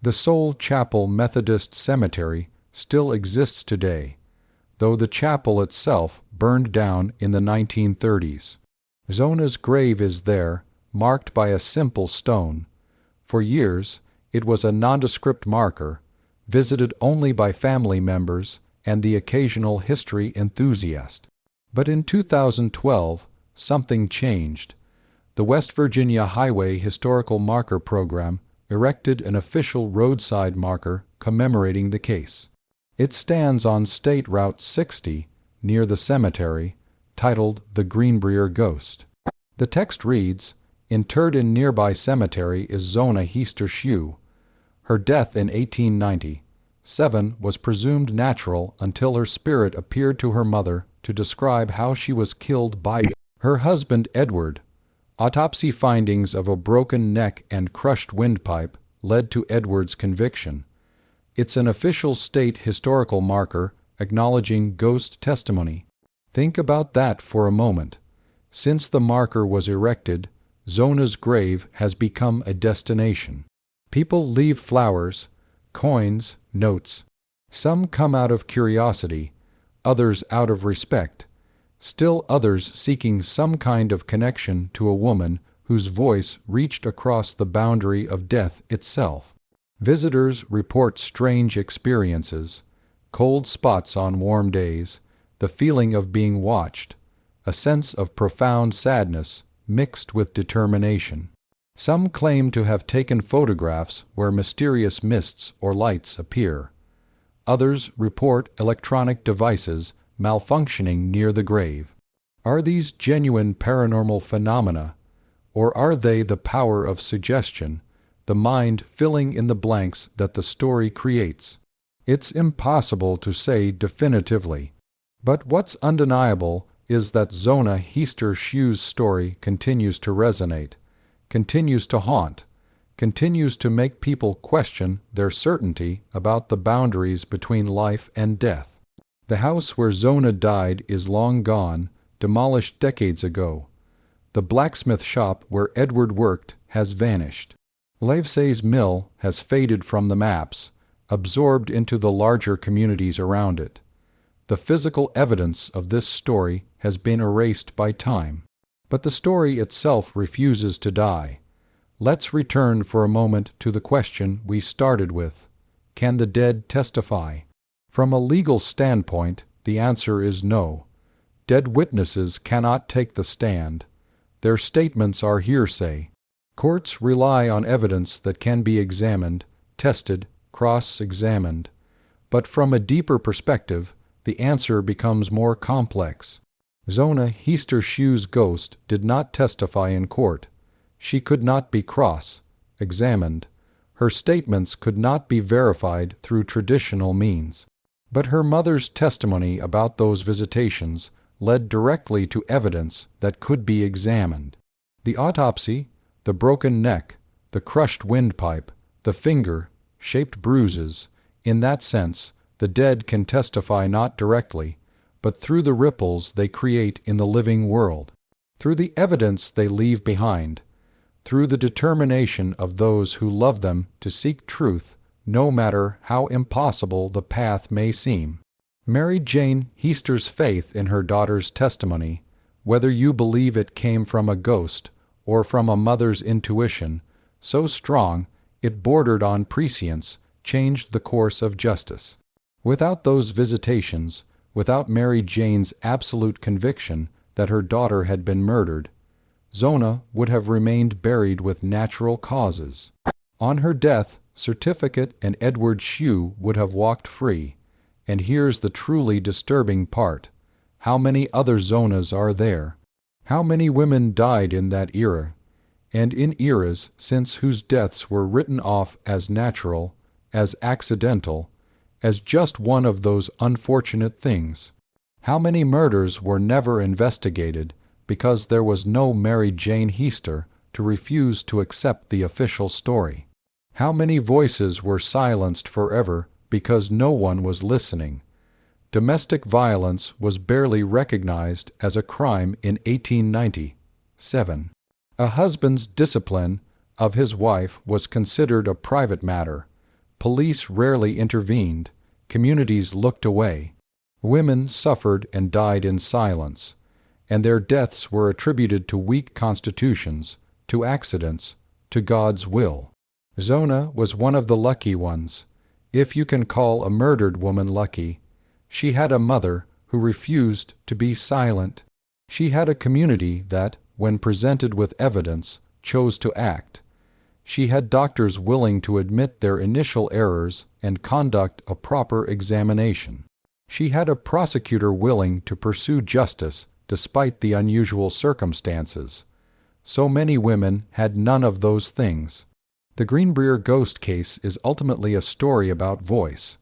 The Soul Chapel Methodist Cemetery still exists today, though the chapel itself burned down in the 1930s. Zona's grave is there, marked by a simple stone. For years, it was a nondescript marker, visited only by family members and the occasional history enthusiast. But in 2012, something changed. The West Virginia Highway Historical Marker Program erected an official roadside marker commemorating the case. It stands on State Route 60 near the cemetery, titled The Greenbrier Ghost. The text reads, "Interred in nearby cemetery is Zona Heaster Shue. Her death in 1897 was presumed natural until her spirit appeared to her mother to describe how she was killed by her husband Edward. Autopsy findings of a broken neck and crushed windpipe led to Edward's conviction. It's an official state historical marker acknowledging ghost testimony." Think about that for a moment. Since the marker was erected, Zona's grave has become a destination. People leave flowers, coins, notes. Some come out of curiosity, others out of respect, still others seeking some kind of connection to a woman whose voice reached across the boundary of death itself. Visitors report strange experiences, cold spots on warm days, the feeling of being watched, a sense of profound sadness mixed with determination. Some claim to have taken photographs where mysterious mists or lights appear. Others report electronic devices malfunctioning near the grave. Are these genuine paranormal phenomena, or are they the power of suggestion, the mind filling in the blanks that the story creates? It's impossible to say definitively. But what's undeniable is that Zona Heaster Shue's story continues to resonate, continues to haunt, continues to make people question their certainty about the boundaries between life and death. The house where Zona died is long gone, demolished decades ago. The blacksmith shop where Edward worked has vanished. Livesey's mill has faded from the maps, absorbed into the larger communities around it. The physical evidence of this story has been erased by time. But the story itself refuses to die. Let's return for a moment to the question we started with. Can the dead testify? From a legal standpoint, the answer is no. Dead witnesses cannot take the stand. Their statements are hearsay. Courts rely on evidence that can be examined, tested, cross-examined. But from a deeper perspective, the answer becomes more complex. Zona Heaster Shue's ghost did not testify in court. She could not be cross-examined. Her statements could not be verified through traditional means. But her mother's testimony about those visitations led directly to evidence that could be examined. The autopsy, the broken neck, the crushed windpipe, the finger-shaped bruises, in that sense, the dead can testify not directly, but through the ripples they create in the living world, through the evidence they leave behind, through the determination of those who love them to seek truth, no matter how impossible the path may seem. Mary Jane Heaster's faith in her daughter's testimony, whether you believe it came from a ghost or from a mother's intuition, so strong it bordered on prescience, changed the course of justice. Without those visitations, without Mary Jane's absolute conviction that her daughter had been murdered, Zona would have remained buried with natural causes. On her death certificate and Edward Shue would have walked free. And here's the truly disturbing part. How many other Zonas are there? How many women died in that era, and in eras since whose deaths were written off as natural, as accidental, as just one of those unfortunate things? How many murders were never investigated because there was no Mary Jane Heaster to refuse to accept the official story? How many voices were silenced forever because no one was listening? Domestic violence was barely recognized as a crime in 1897. A husband's discipline of his wife was considered a private matter. Police rarely intervened. Communities looked away. Women suffered and died in silence, and their deaths were attributed to weak constitutions, to accidents, to God's will. Zona was one of the lucky ones, if you can call a murdered woman lucky. She had a mother who refused to be silent. She had a community that, when presented with evidence, chose to act. She had doctors willing to admit their initial errors and conduct a proper examination. She had a prosecutor willing to pursue justice despite the unusual circumstances. So many women had none of those things. The Greenbrier ghost case is ultimately a story about voice,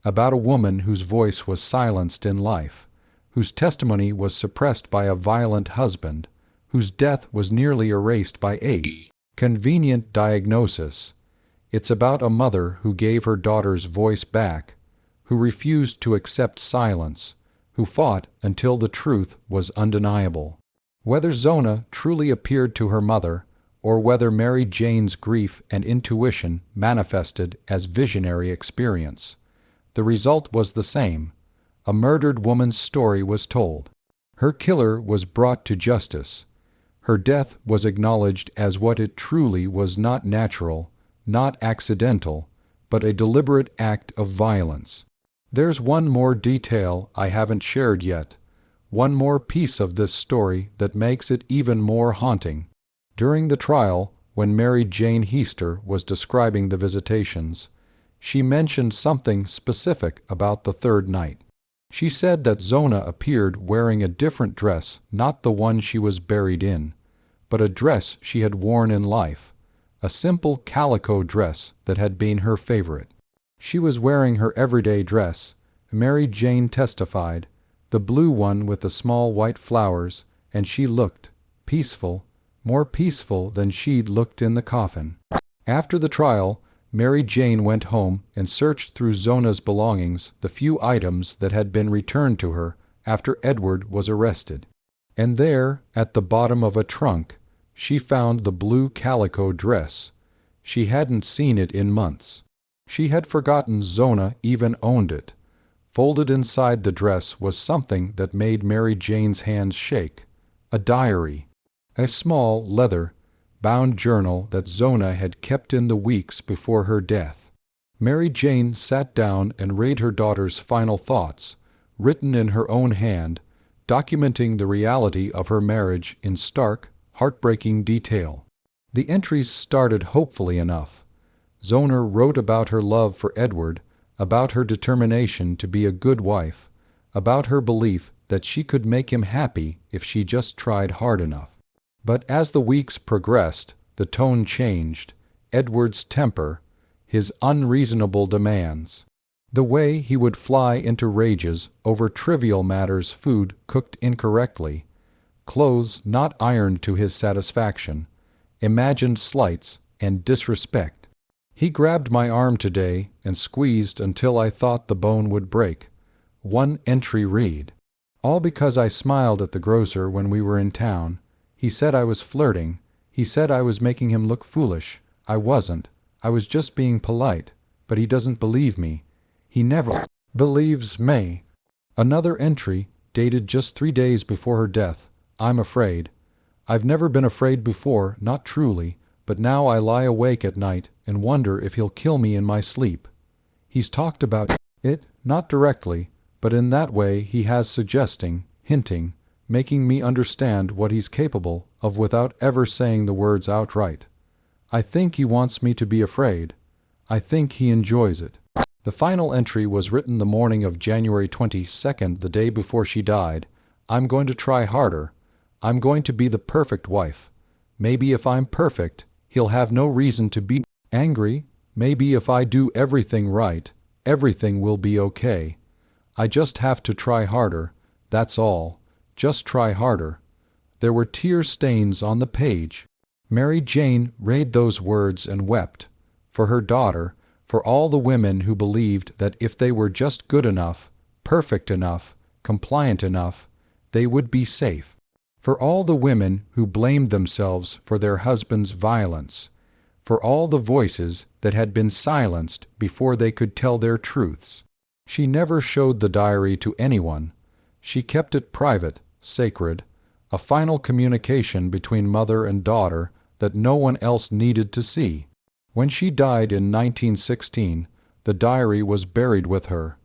about a woman whose voice was silenced in life, whose testimony was suppressed by a violent husband, whose death was nearly erased by age. Convenient diagnosis. It's about a mother who gave her daughter's voice back, who refused to accept silence, who fought until the truth was undeniable. Whether Zona truly appeared to her mother, or whether Mary Jane's grief and intuition manifested as visionary experience, the result was the same. A murdered woman's story was told. Her killer was brought to justice. Her death was acknowledged as what it truly was: not natural, not accidental, but a deliberate act of violence. There's one more detail I haven't shared yet, one more piece of this story that makes it even more haunting. During the trial, when Mary Jane Heaster was describing the visitations, she mentioned something specific about the third night. She said that Zona appeared wearing a different dress, not the one she was buried in, but a dress she had worn in life, a simple calico dress that had been her favorite. She was wearing her everyday dress, Mary Jane testified, the blue one with the small white flowers, and she looked peaceful, more peaceful than she'd looked in the coffin. After the trial, Mary Jane went home and searched through Zona's belongings, the few items that had been returned to her after Edward was arrested. And there, at the bottom of a trunk, she found the blue calico dress. She hadn't seen it in months. She had forgotten Zona even owned it. Folded inside the dress was something that made Mary Jane's hands shake: a diary, a small, leather-bound journal that Zona had kept in the weeks before her death. Mary Jane sat down and read her daughter's final thoughts, written in her own hand, documenting the reality of her marriage in stark, heartbreaking detail. The entries started hopefully enough. Zona wrote about her love for Edward, about her determination to be a good wife, about her belief that she could make him happy if she just tried hard enough. But as the weeks progressed, the tone changed. Edward's temper, his unreasonable demands, the way he would fly into rages over trivial matters: food cooked incorrectly, clothes not ironed to his satisfaction, imagined slights, and disrespect. He grabbed my arm today and squeezed until I thought the bone would break. One entry read, "All because I smiled at the grocer when we were in town. He said I was flirting. He said I was making him look foolish. I wasn't. I was just being polite. But he doesn't believe me. He never believes me." Another entry, dated just 3 days before her death. "I'm afraid. I've never been afraid before, not truly, but now I lie awake at night and wonder if he'll kill me in my sleep. He's talked about it, not directly, but in that way he has, suggesting, hinting, making me understand what he's capable of without ever saying the words outright. I think he wants me to be afraid. I think he enjoys it." The final entry was written the morning of January 22nd, the day before she died. "I'm going to try harder. I'm going to be the perfect wife. Maybe if I'm perfect, he'll have no reason to be angry. Maybe if I do everything right, everything will be okay. I just have to try harder. That's all. Just try harder." There were tear stains on the page. Mary Jane read those words and wept. For her daughter, for all the women who believed that if they were just good enough, perfect enough, compliant enough, they would be safe. For all the women who blamed themselves for their husbands' violence. For all the voices that had been silenced before they could tell their truths. She never showed the diary to anyone. She kept it private, sacred, a final communication between mother and daughter that no one else needed to see. When she died in 1916, the diary was buried with her,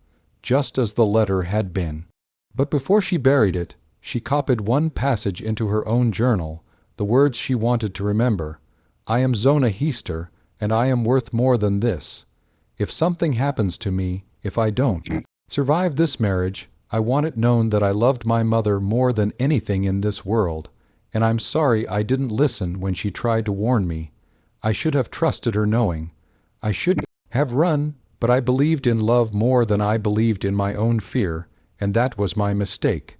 just as the letter had been. But before she buried it, she copied one passage into her own journal, the words she wanted to remember: "I am Zona Heaster, and I am worth more than this. If something happens to me, if I don't survive this marriage, I want it known that I loved my mother more than anything in this world, and I'm sorry I didn't listen when she tried to warn me. I should have trusted her knowing. I should have run, but I believed in love more than I believed in my own fear, and that was my mistake."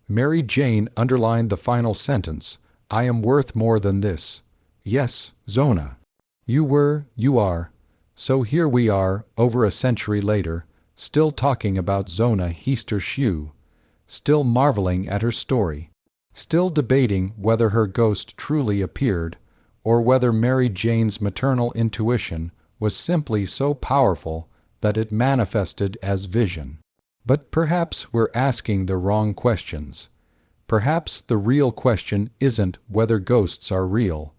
Mary Jane underlined the final sentence: "I am worth more than this. Yes, Zona. You were, you are." So here we are, over a century later, still talking about Zona Heaster Shue, still marveling at her story, still debating whether her ghost truly appeared, or whether Mary Jane's maternal intuition was simply so powerful that it manifested as vision. But perhaps we're asking the wrong questions. Perhaps the real question isn't whether ghosts are real,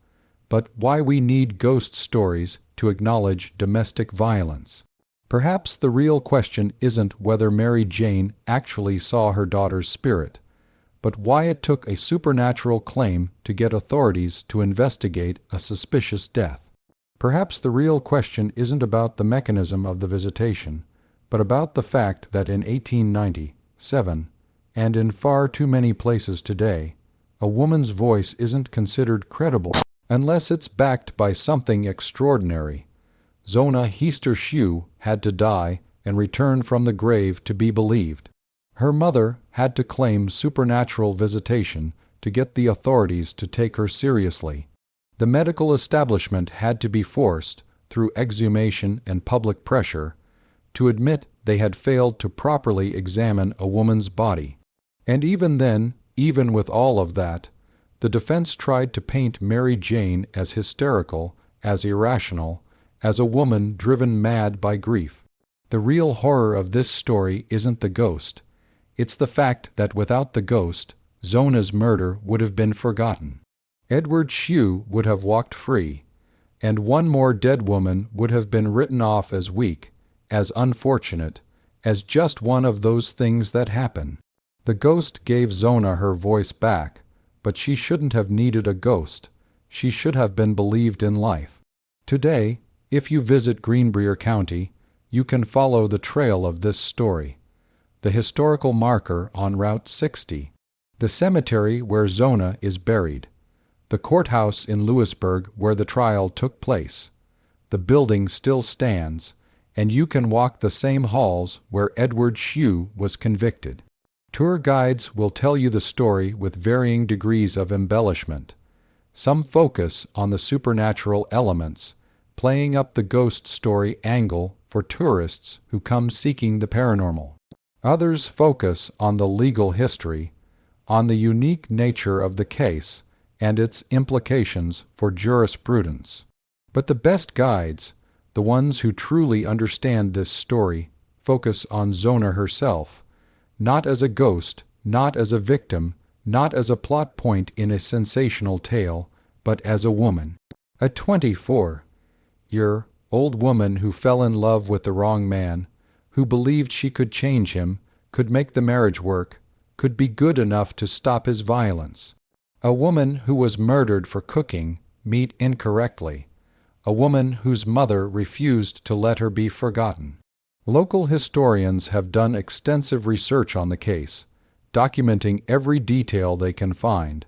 but why we need ghost stories to acknowledge domestic violence. Perhaps the real question isn't whether Mary Jane actually saw her daughter's spirit, but why it took a supernatural claim to get authorities to investigate a suspicious death. Perhaps the real question isn't about the mechanism of the visitation, but about the fact that in 1897, and in far too many places today, a woman's voice isn't considered credible unless it's backed by something extraordinary. Zona Heaster Shue had to die and return from the grave to be believed. Her mother had to claim supernatural visitation to get the authorities to take her seriously. The medical establishment had to be forced, through exhumation and public pressure, to admit they had failed to properly examine a woman's body. And even then, even with all of that, the defense tried to paint Mary Jane as hysterical, as irrational, as a woman driven mad by grief. The real horror of this story isn't the ghost. It's the fact that without the ghost, Zona's murder would have been forgotten. Edward Shue would have walked free, and one more dead woman would have been written off as weak, as unfortunate, as just one of those things that happen. The ghost gave Zona her voice back, but she shouldn't have needed a ghost. She should have been believed in life. Today, if you visit Greenbrier County, you can follow the trail of this story. The historical marker on Route 60, the cemetery where Zona is buried, the courthouse in Lewisburg where the trial took place. The building still stands, and you can walk the same halls where Edward Shue was convicted. Tour guides will tell you the story with varying degrees of embellishment. Some focus on the supernatural elements, playing up the ghost story angle for tourists who come seeking the paranormal. Others focus on the legal history, on the unique nature of the case and its implications for jurisprudence. But the best guides, the ones who truly understand this story, focus on Zona herself, not as a ghost, not as a victim, not as a plot point in a sensational tale, but as a woman. A 24-year-old woman who fell in love with the wrong man, who believed she could change him, could make the marriage work, could be good enough to stop his violence. A woman who was murdered for cooking meat incorrectly. A woman whose mother refused to let her be forgotten. Local historians have done extensive research on the case, documenting every detail they can find.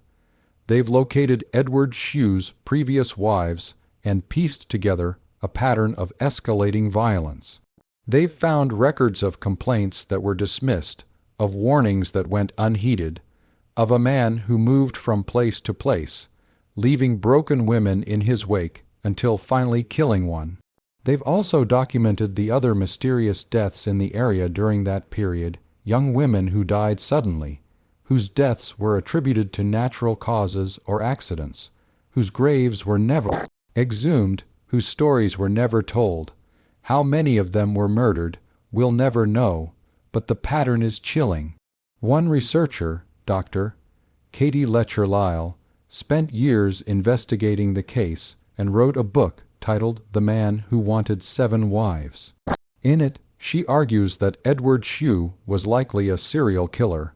They've located Edward Shue's previous wives and pieced together a pattern of escalating violence. They've found records of complaints that were dismissed, of warnings that went unheeded, of a man who moved from place to place, leaving broken women in his wake until finally killing one. They've also documented the other mysterious deaths in the area during that period, young women who died suddenly, whose deaths were attributed to natural causes or accidents, whose graves were never exhumed, whose stories were never told. How many of them were murdered, we'll never know, but the pattern is chilling. One researcher, Dr. Katie Letcher-Lyle, spent years investigating the case and wrote a book titled The Man Who Wanted 7 Wives. In it, she argues that Edward Shue was likely a serial killer,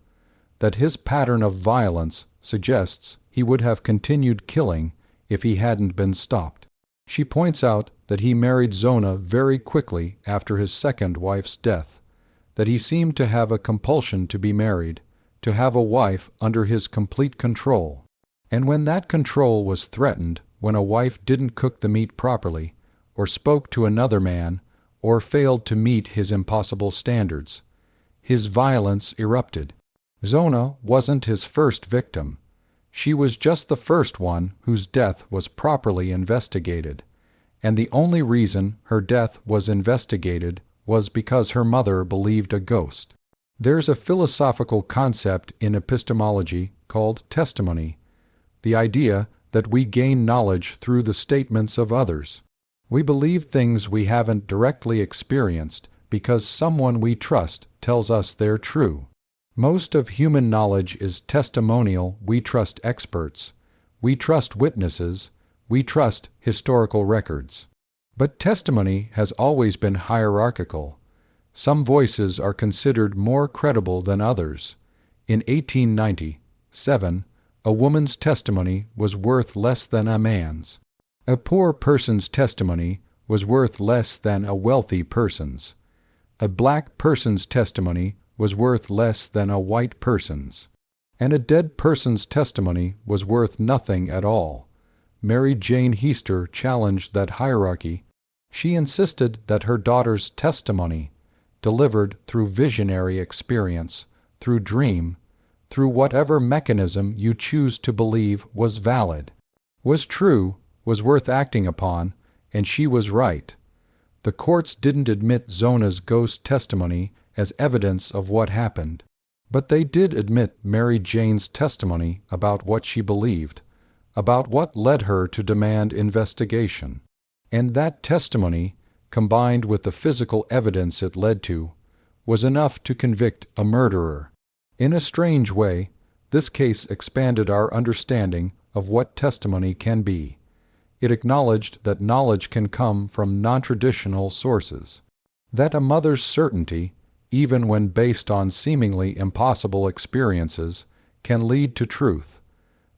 that his pattern of violence suggests he would have continued killing if he hadn't been stopped. She points out that he married Zona very quickly after his second wife's death, that he seemed to have a compulsion to be married, to have a wife under his complete control. And when that control was threatened, when a wife didn't cook the meat properly, or spoke to another man, or failed to meet his impossible standards, his violence erupted. Zona wasn't his first victim. She was just the first one whose death was properly investigated, and the only reason her death was investigated was because her mother believed a ghost. There's a philosophical concept in epistemology called testimony, the idea that we gain knowledge through the statements of others. We believe things we haven't directly experienced because someone we trust tells us they're true. Most of human knowledge is testimonial. We trust experts. We trust witnesses. We trust historical records. But testimony has always been hierarchical. Some voices are considered more credible than others. In 1897, a woman's testimony was worth less than a man's. A poor person's testimony was worth less than a wealthy person's. A black person's testimony was worth less than a white person's. And a dead person's testimony was worth nothing at all. Mary Jane Heaster challenged that hierarchy. She insisted that her daughter's testimony, delivered through visionary experience, through dream, through whatever mechanism you choose to believe, was valid, was true, was worth acting upon, and she was right. The courts didn't admit Zona's ghost testimony as evidence of what happened, but they did admit Mary Jane's testimony about what she believed, about what led her to demand investigation. And that testimony, combined with the physical evidence it led to, was enough to convict a murderer. In a strange way, this case expanded our understanding of what testimony can be. It acknowledged that knowledge can come from non-traditional sources, that a mother's certainty, even when based on seemingly impossible experiences, can lead to truth.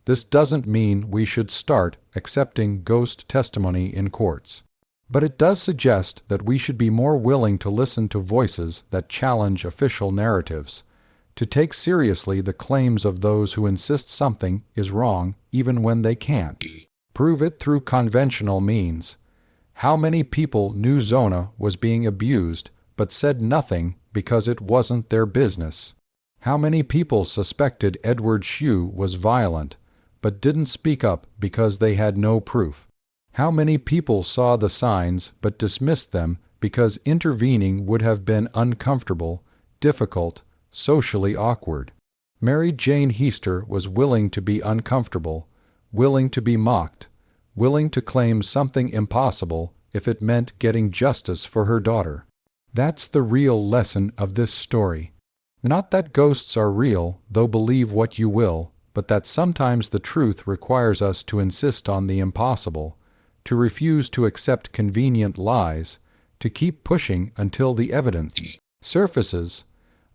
This doesn't mean we should start accepting ghost testimony in courts, but it does suggest that we should be more willing to listen to voices that challenge official narratives, to take seriously the claims of those who insist something is wrong even when they can't prove it through conventional means. How many people knew Zona was being abused but said nothing because it wasn't their business? How many people suspected Edward Shue was violent but didn't speak up because they had no proof? How many people saw the signs but dismissed them because intervening would have been uncomfortable, difficult, socially awkward? Mary Jane Heaster was willing to be uncomfortable, willing to be mocked, willing to claim something impossible if it meant getting justice for her daughter. That's the real lesson of this story. Not that ghosts are real, though believe what you will, but that sometimes the truth requires us to insist on the impossible, to refuse to accept convenient lies, to keep pushing until the evidence surfaces.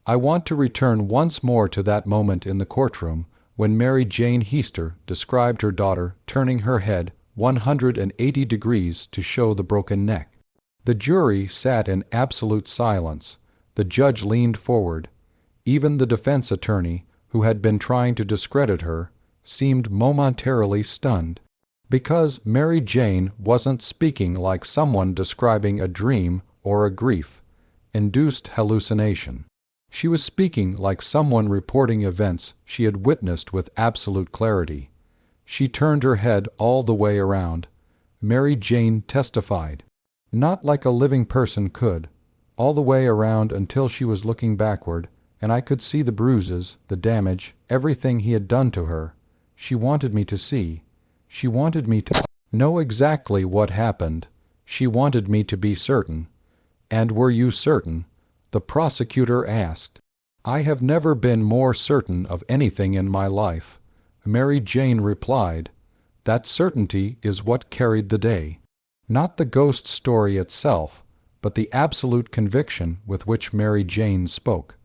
I want to return once more to that moment in the courtroom when Mary Jane Heaster described her daughter turning her head 180 degrees to show the broken neck. The jury sat in absolute silence. The judge leaned forward. Even the defense attorney, who had been trying to discredit her, seemed momentarily stunned, because Mary Jane wasn't speaking like someone describing a dream or a grief-induced hallucination. She was speaking like someone reporting events she had witnessed with absolute clarity. She turned her head all the way around. Mary Jane testified, not like a living person could, all the way around until she was looking backward, and I could see the bruises, the damage, everything he had done to her. She wanted me to see. She wanted me to know exactly what happened. She wanted me to be certain. And were you certain? The prosecutor asked. I have never been more certain of anything in my life. Mary Jane replied. That certainty is what carried the day. Not the ghost story itself, but the absolute conviction with which Mary Jane spoke.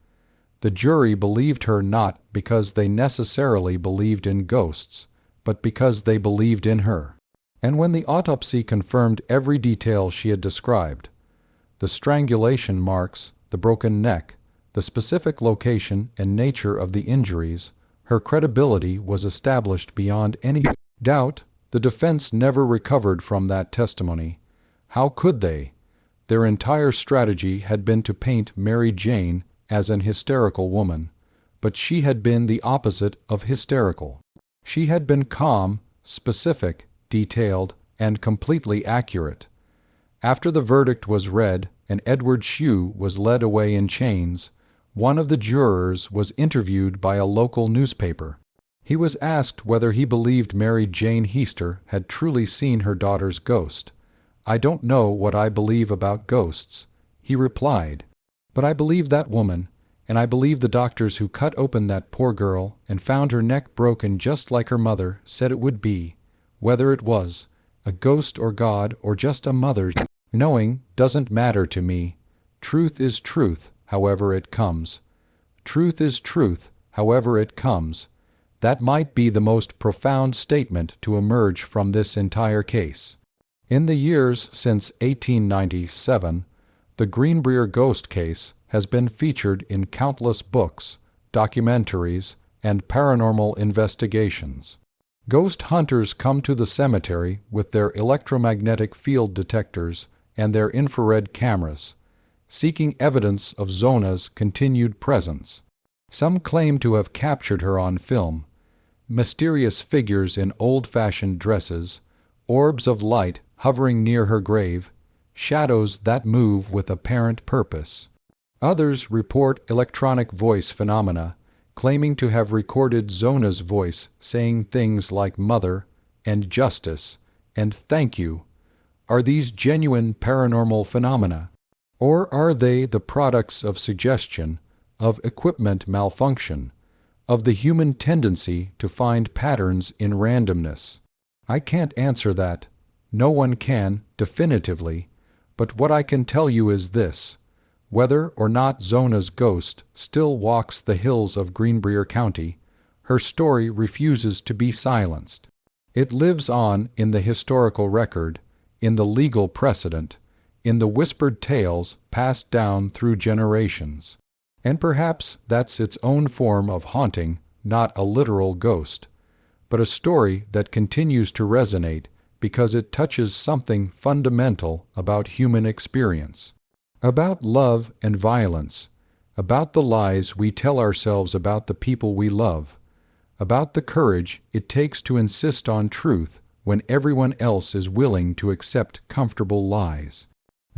The jury believed her not because they necessarily believed in ghosts, but because they believed in her. And when the autopsy confirmed every detail she had described, the strangulation marks, the broken neck, the specific location and nature of the injuries, her credibility was established beyond any doubt. The defense never recovered from that testimony. How could they? Their entire strategy had been to paint Mary Jane as an hysterical woman, but she had been the opposite of hysterical. She had been calm, specific, detailed, and completely accurate. After the verdict was read and Edward Shue was led away in chains, one of the jurors was interviewed by a local newspaper. He was asked whether he believed Mary Jane Heaster had truly seen her daughter's ghost. "I don't know what I believe about ghosts," he replied. "But I believe that woman, and I believe the doctors who cut open that poor girl and found her neck broken just like her mother said it would be, whether it was a ghost or God or just a mother. Knowing doesn't matter to me. Truth is truth, however it comes. Truth is truth, however it comes." That might be the most profound statement to emerge from this entire case. In the years since 1897, the Greenbrier ghost case has been featured in countless books, documentaries, and paranormal investigations. Ghost hunters come to the cemetery with their electromagnetic field detectors and their infrared cameras, seeking evidence of Zona's continued presence. Some claim to have captured her on film: mysterious figures in old-fashioned dresses, orbs of light hovering near her grave, shadows that move with apparent purpose. Others report electronic voice phenomena, claiming to have recorded Zona's voice saying things like "mother" and "justice" and "thank you." Are these genuine paranormal phenomena? Or are they the products of suggestion, of equipment malfunction, of the human tendency to find patterns in randomness? I can't answer that. No one can, definitively, but what I can tell you is this: whether or not Zona's ghost still walks the hills of Greenbrier County, her story refuses to be silenced. It lives on in the historical record, in the legal precedent, in the whispered tales passed down through generations. And perhaps that's its own form of haunting, not a literal ghost, but a story that continues to resonate because it touches something fundamental about human experience, about love and violence, about the lies we tell ourselves about the people we love, about the courage it takes to insist on truth when everyone else is willing to accept comfortable lies.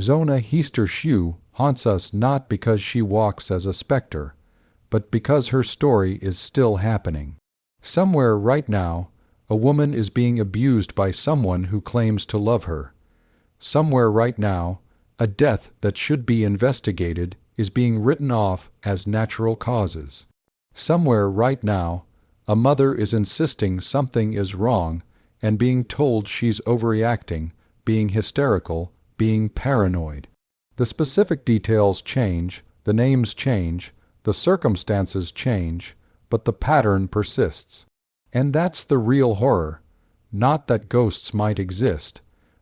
Zona Heaster Shue haunts us not because she walks as a specter, but because her story is still happening. Somewhere right now, a woman is being abused by someone who claims to love her. Somewhere right now, a death that should be investigated is being written off as natural causes. Somewhere right now, a mother is insisting something is wrong and being told she's overreacting, being hysterical, being paranoid. The specific details change, the names change, the circumstances change, but the pattern persists. And that's the real horror. Not that ghosts might exist,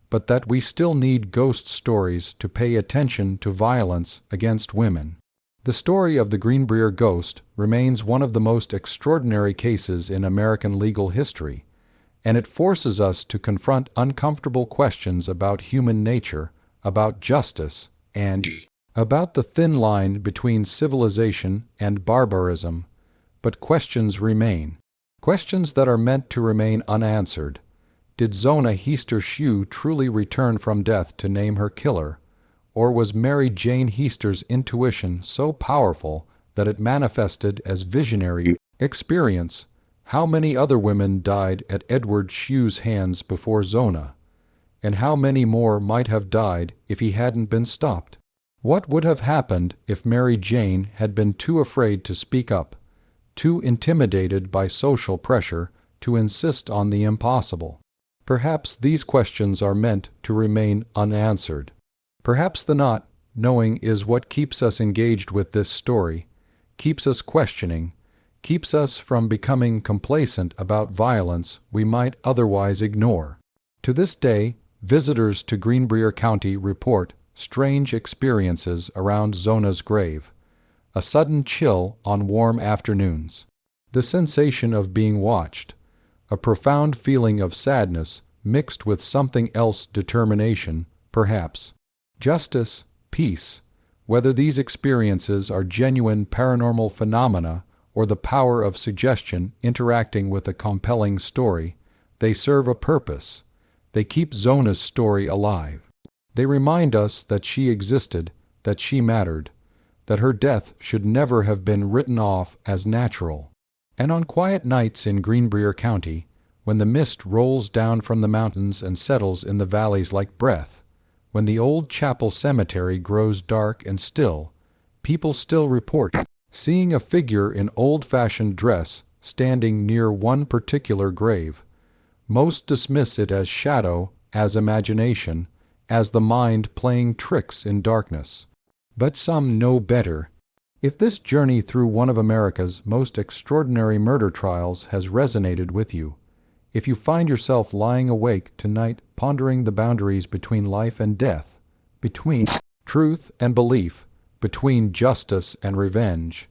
but that we still need ghost stories to pay attention to violence against women. The story of the Greenbrier ghost remains one of the most extraordinary cases in American legal history, and it forces us to confront uncomfortable questions about human nature, about justice, and about the thin line between civilization and barbarism. But questions remain. Questions that are meant to remain unanswered. Did Zona Heaster Shue truly return from death to name her killer? Or was Mary Jane Heaster's intuition so powerful that it manifested as visionary experience? How many other women died at Edward Shue's hands before Zona? And how many more might have died if he hadn't been stopped? What would have happened if Mary Jane had been too afraid to speak up, too intimidated by social pressure to insist on the impossible? Perhaps these questions are meant to remain unanswered. Perhaps the not knowing is what keeps us engaged with this story, keeps us questioning, keeps us from becoming complacent about violence we might otherwise ignore. To this day, visitors to Greenbrier County report strange experiences around Zona's grave: a sudden chill on warm afternoons, the sensation of being watched, a profound feeling of sadness mixed with something else, determination, perhaps, justice, peace. Whether these experiences are genuine paranormal phenomena or the power of suggestion interacting with a compelling story, they serve a purpose. They keep Zona's story alive. They remind us that she existed, that she mattered, that her death should never have been written off as natural. And on quiet nights in Greenbrier County, when the mist rolls down from the mountains and settles in the valleys like breath, when the old chapel cemetery grows dark and still, people still report seeing a figure in old-fashioned dress standing near one particular grave. Most dismiss it as shadow, as imagination, as the mind playing tricks in darkness. But some know better. If this journey through one of America's most extraordinary murder trials has resonated with you, if you find yourself lying awake tonight pondering the boundaries between life and death, between truth and belief, between justice and revenge,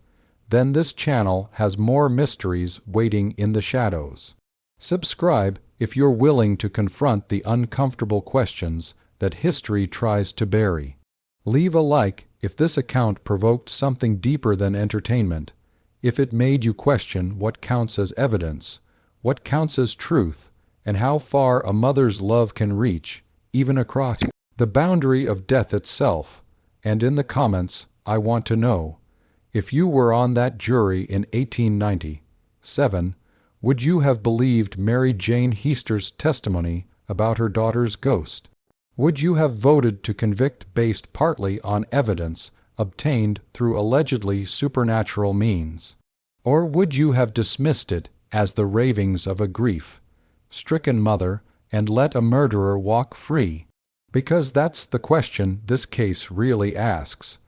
then this channel has more mysteries waiting in the shadows. Subscribe if you're willing to confront the uncomfortable questions that history tries to bury. Leave a like if this account provoked something deeper than entertainment, if it made you question what counts as evidence, what counts as truth, and how far a mother's love can reach, even across the boundary of death itself. And in the comments, I want to know, if you were on that jury in 1897, would you have believed Mary Jane Heaster's testimony about her daughter's ghost? Would you have voted to convict based partly on evidence obtained through allegedly supernatural means? Or would you have dismissed it as the ravings of a grief-stricken mother and let a murderer walk free? Because that's the question this case really asks.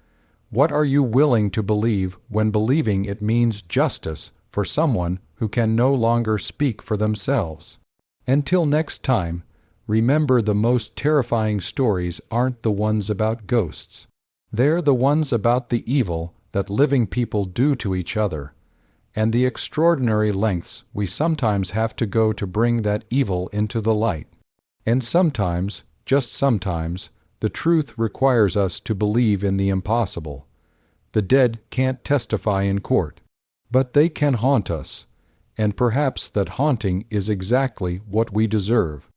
What are you willing to believe when believing it means justice for someone who can no longer speak for themselves? Until next time, remember the most terrifying stories aren't the ones about ghosts. They're the ones about the evil that living people do to each other, and the extraordinary lengths we sometimes have to go to bring that evil into the light. And sometimes, just sometimes, the truth requires us to believe in the impossible. The dead can't testify in court, but they can haunt us, and perhaps that haunting is exactly what we deserve.